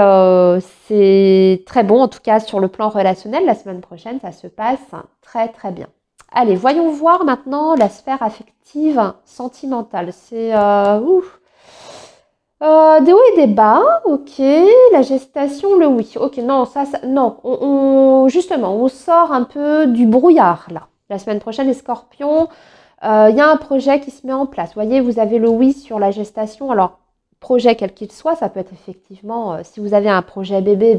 c'est très bon, en tout cas sur le plan relationnel, la semaine prochaine, ça se passe très très bien. Allez, voyons voir maintenant la sphère affective sentimentale. C'est des hauts et des bas, ok. La gestation, le oui. Ok, non, non. Justement, on sort un peu du brouillard, là. La semaine prochaine, les scorpions, il y a un projet qui se met en place. Vous voyez, vous avez le oui sur la gestation. Alors, projet quel qu'il soit, ça peut être effectivement, si vous avez un projet bébé,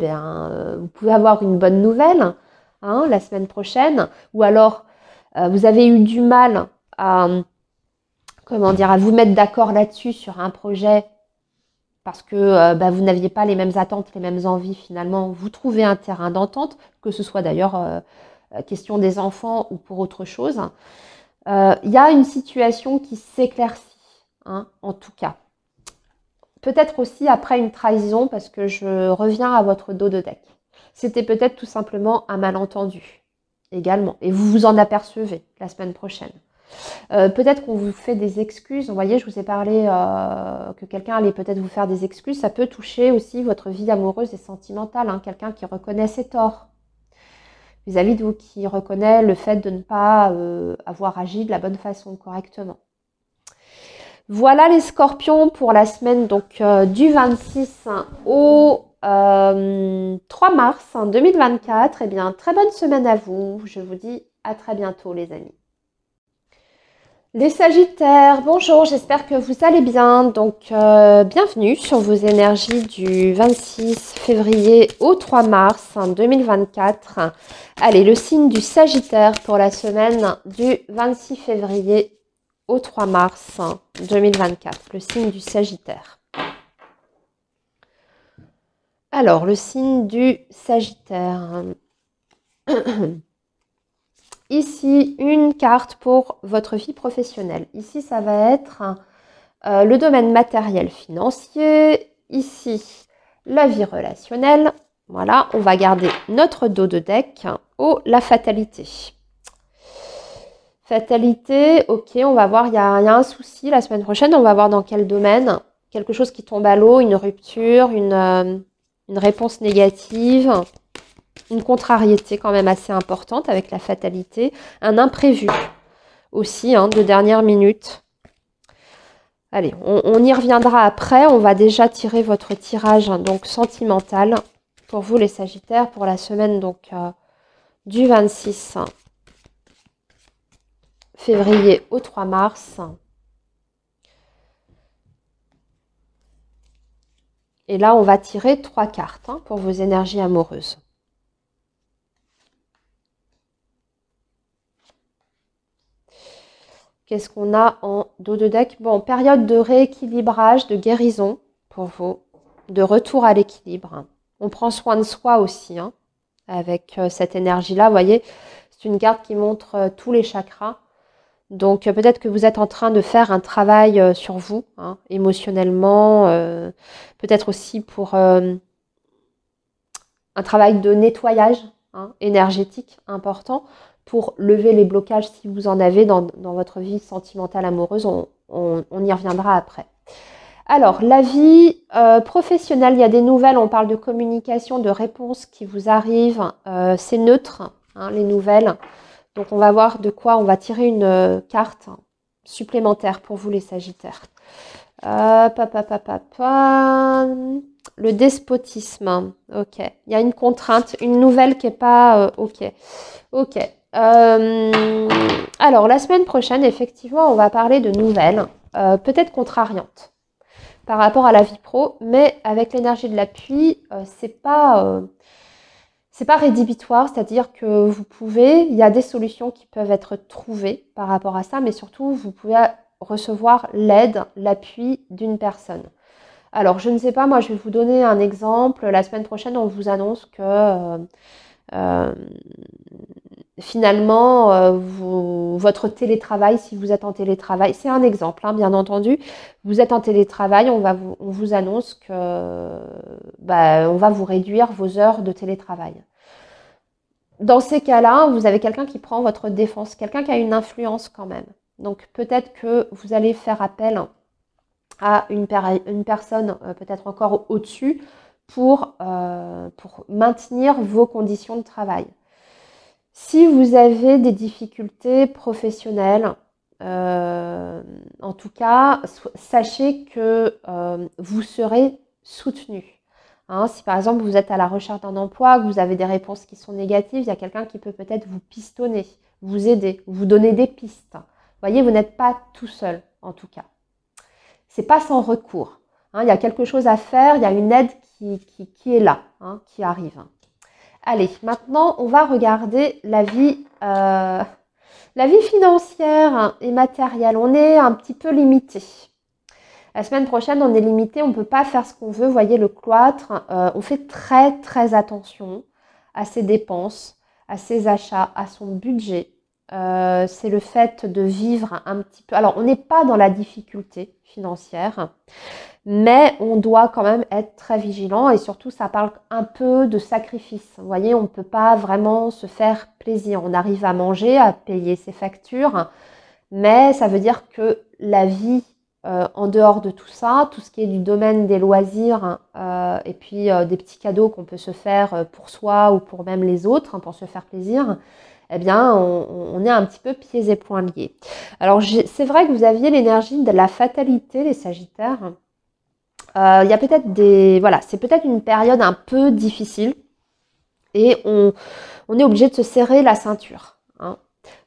vous pouvez avoir une bonne nouvelle hein, la semaine prochaine. Ou alors, vous avez eu du mal à, à vous mettre d'accord là-dessus sur un projet parce que vous n'aviez pas les mêmes attentes, les mêmes envies finalement. Vous trouvez un terrain d'entente, que ce soit d'ailleurs question des enfants ou pour autre chose. Il y a une situation qui s'éclaircit, hein, en tout cas. Peut-être aussi après une trahison, parce que je reviens à votre dos de deck. C'était peut-être tout simplement un malentendu également. Et vous vous en apercevez la semaine prochaine. Peut-être qu'on vous fait des excuses. Vous voyez, je vous ai parlé que quelqu'un allait peut-être vous faire des excuses. Ça peut toucher aussi votre vie amoureuse et sentimentale. Hein, quelqu'un qui reconnaît ses torts vis-à-vis de vous, qui reconnaît le fait de ne pas avoir agi de la bonne façon, correctement. Voilà les scorpions pour la semaine donc du 26 au 3 mars 2024. Eh bien, très bonne semaine à vous. Je vous dis à très bientôt les amis. Les Sagittaires, bonjour, j'espère que vous allez bien. Donc, bienvenue sur vos énergies du 26 février au 3 mars 2024. Allez, le signe du Sagittaire pour la semaine du 26 février au 3 mars 2024, le signe du Sagittaire. Alors, le signe du Sagittaire. Ici, une carte pour votre vie professionnelle. Ici, ça va être le domaine matériel financier. Ici, la vie relationnelle. Voilà, on va garder notre dos de deck. Oh, la fatalité. Fatalité, ok, on va voir, il y a un souci la semaine prochaine. On va voir dans quel domaine. Quelque chose qui tombe à l'eau, une rupture, une réponse négative. Une contrariété quand même assez importante avec la fatalité. Un imprévu aussi, hein, de dernière minute. Allez, on y reviendra après. On va déjà tirer votre tirage hein, donc sentimental pour vous les Sagittaires pour la semaine donc du 26 février au 3 mars. Et là, on va tirer 3 cartes hein, pour vos énergies amoureuses. Qu'est-ce qu'on a en dos de deck? Bon, période de rééquilibrage, de guérison pour vous, de retour à l'équilibre. On prend soin de soi aussi, hein, avec cette énergie-là. Vous voyez, c'est une carte qui montre tous les chakras. Donc, peut-être que vous êtes en train de faire un travail sur vous, hein, émotionnellement, peut-être aussi pour un travail de nettoyage hein, énergétique important, pour lever les blocages si vous en avez dans votre vie sentimentale amoureuse. On y reviendra après. Alors, la vie professionnelle, il y a des nouvelles, on parle de communication, de réponses qui vous arrivent. C'est neutre, hein, les nouvelles. Donc, on va voir de quoi on va tirer une carte supplémentaire pour vous, les Sagittaires. Le despotisme, ok. Il y a une contrainte, une nouvelle qui n'est pas ok. Ok. Alors, la semaine prochaine, effectivement, on va parler de nouvelles, peut-être contrariantes par rapport à la vie pro, mais avec l'énergie de l'appui, c'est pas rédhibitoire, c'est-à-dire que vous pouvez, il y a des solutions qui peuvent être trouvées par rapport à ça, mais surtout, vous pouvez recevoir l'aide, l'appui d'une personne. Alors, je ne sais pas, moi, je vais vous donner un exemple. La semaine prochaine, on vous annonce que euh, finalement, votre télétravail, si vous êtes en télétravail, c'est un exemple, hein, bien entendu, vous êtes en télétravail, on vous annonce que on va vous réduire vos heures de télétravail. Dans ces cas-là, vous avez quelqu'un qui prend votre défense, quelqu'un qui a une influence quand même. Donc peut-être que vous allez faire appel à une personne peut-être encore au-dessus pour maintenir vos conditions de travail. Si vous avez des difficultés professionnelles, en tout cas, sachez que vous serez soutenu. Hein, si par exemple vous êtes à la recherche d'un emploi, que vous avez des réponses qui sont négatives, il y a quelqu'un qui peut peut-être vous pistonner, vous aider, vous donner des pistes. Vous voyez, vous n'êtes pas tout seul, en tout cas. C'est pas sans recours. Hein, il y a quelque chose à faire, il y a une aide qui est là, hein, qui arrive. Allez, maintenant, on va regarder la vie financière et matérielle. On est un petit peu limité. La semaine prochaine, on est limité, on ne peut pas faire ce qu'on veut. Vous voyez, le cloître, on fait très, très attention à ses dépenses, à ses achats, à son budget. C'est le fait de vivre un petit peu. Alors, on n'est pas dans la difficulté financière, mais on doit quand même être très vigilant et surtout, ça parle un peu de sacrifice. Vous voyez, on ne peut pas vraiment se faire plaisir. On arrive à manger, à payer ses factures, mais ça veut dire que la vie en dehors de tout ça, tout ce qui est du domaine des loisirs et puis des petits cadeaux qu'on peut se faire pour soi ou pour même les autres, hein, pour se faire plaisir, eh bien, on est un petit peu pieds et poings liés. Alors, c'est vrai que vous aviez l'énergie de la fatalité, les Sagittaires. Il y a peut-être voilà, c'est peut-être une période un peu difficile et on est obligé de se serrer la ceinture. Hein.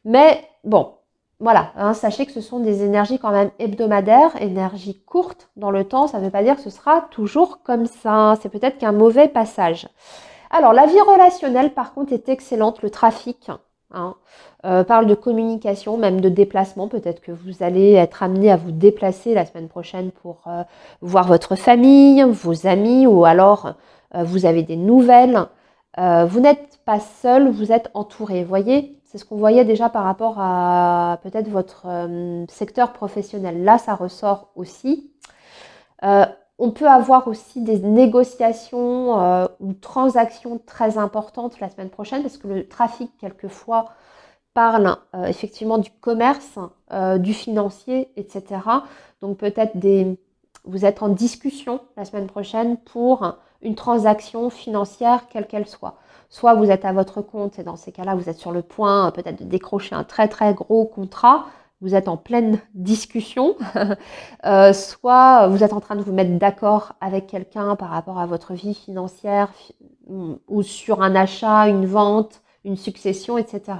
Mais bon, voilà, hein, sachez que ce sont des énergies quand même hebdomadaires, énergies courtes dans le temps, ça ne veut pas dire que ce sera toujours comme ça, c'est peut-être qu'un mauvais passage. Alors, la vie relationnelle, par contre, est excellente, le trafic, hein, parle de communication, même de déplacement, peut-être que vous allez être amené à vous déplacer la semaine prochaine pour voir votre famille, vos amis, ou alors vous avez des nouvelles. Vous n'êtes pas seul, vous êtes entouré, vous voyez, c'est ce qu'on voyait déjà par rapport à peut-être votre secteur professionnel. Là, ça ressort aussi. On peut avoir aussi des négociations ou transactions très importantes la semaine prochaine parce que le trafic, quelquefois, parle effectivement du commerce, du financier, etc. Donc peut-être vous êtes en discussion la semaine prochaine pour une transaction financière, quelle qu'elle soit. Soit vous êtes à votre compte et dans ces cas-là, vous êtes sur le point peut-être de décrocher un très très gros contrat. Vous êtes en pleine discussion, soit vous êtes en train de vous mettre d'accord avec quelqu'un par rapport à votre vie financière ou sur un achat, une vente, une succession, etc.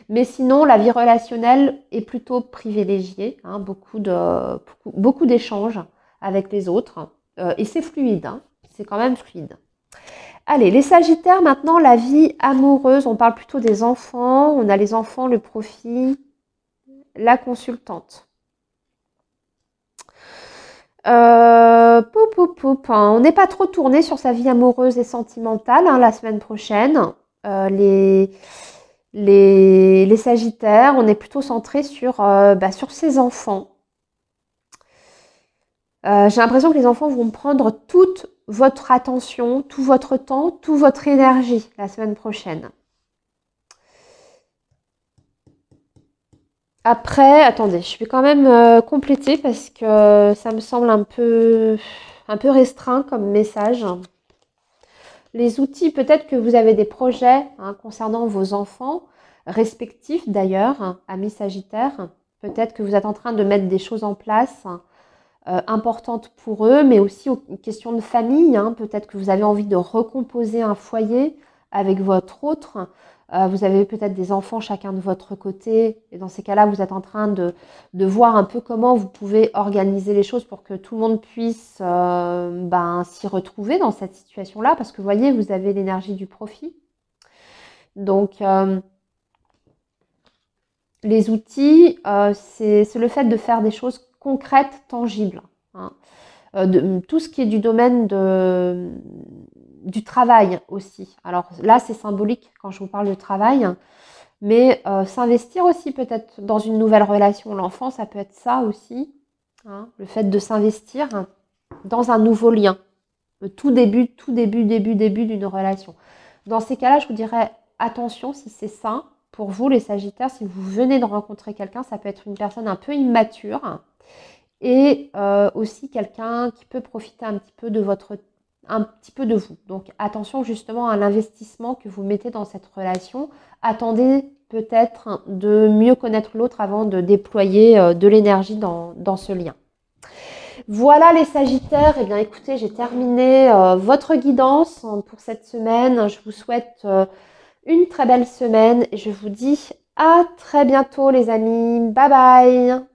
Mais sinon, la vie relationnelle est plutôt privilégiée, hein, beaucoup d'échanges avec les autres, et c'est fluide, hein, c'est quand même fluide. Allez, les Sagittaires, maintenant, la vie amoureuse, on parle plutôt des enfants, on a les enfants, le profit, la consultante. On n'est pas trop tourné sur sa vie amoureuse et sentimentale hein, la semaine prochaine. Les Sagittaires, on est plutôt centré sur ses enfants. J'ai l'impression que les enfants vont prendre toute votre attention, tout votre temps, toute votre énergie la semaine prochaine. Après, attendez, je vais quand même compléter parce que ça me semble un peu restreint comme message. Les outils, peut-être que vous avez des projets hein, concernant vos enfants, respectifs d'ailleurs, hein, amis Sagittaires. Peut-être que vous êtes en train de mettre des choses en place importantes pour eux, mais aussi une question de famille. Hein. Peut-être que vous avez envie de recomposer un foyer avec votre autre. Vous avez peut-être des enfants chacun de votre côté. Et dans ces cas-là, vous êtes en train de voir un peu comment vous pouvez organiser les choses pour que tout le monde puisse s'y retrouver dans cette situation-là. Parce que vous voyez, vous avez l'énergie du profit. Donc, les outils, c'est le fait de faire des choses concrètes, tangibles. Hein. tout ce qui est du domaine du travail aussi. Alors là, c'est symbolique quand je vous parle de travail, mais s'investir aussi peut-être dans une nouvelle relation. L'enfant, ça peut être ça aussi, hein, le fait de s'investir dans un nouveau lien. Le tout début d'une relation. Dans ces cas-là, je vous dirais attention si c'est ça. Pour vous, les Sagittaires, si vous venez de rencontrer quelqu'un, ça peut être une personne un peu immature et aussi quelqu'un qui peut profiter un petit peu de vous. Donc attention justement à l'investissement que vous mettez dans cette relation. Attendez peut-être de mieux connaître l'autre avant de déployer de l'énergie dans ce lien. Voilà les Sagittaires, eh bien écoutez, j'ai terminé votre guidance pour cette semaine. Je vous souhaite une très belle semaine et je vous dis à très bientôt les amis. Bye bye!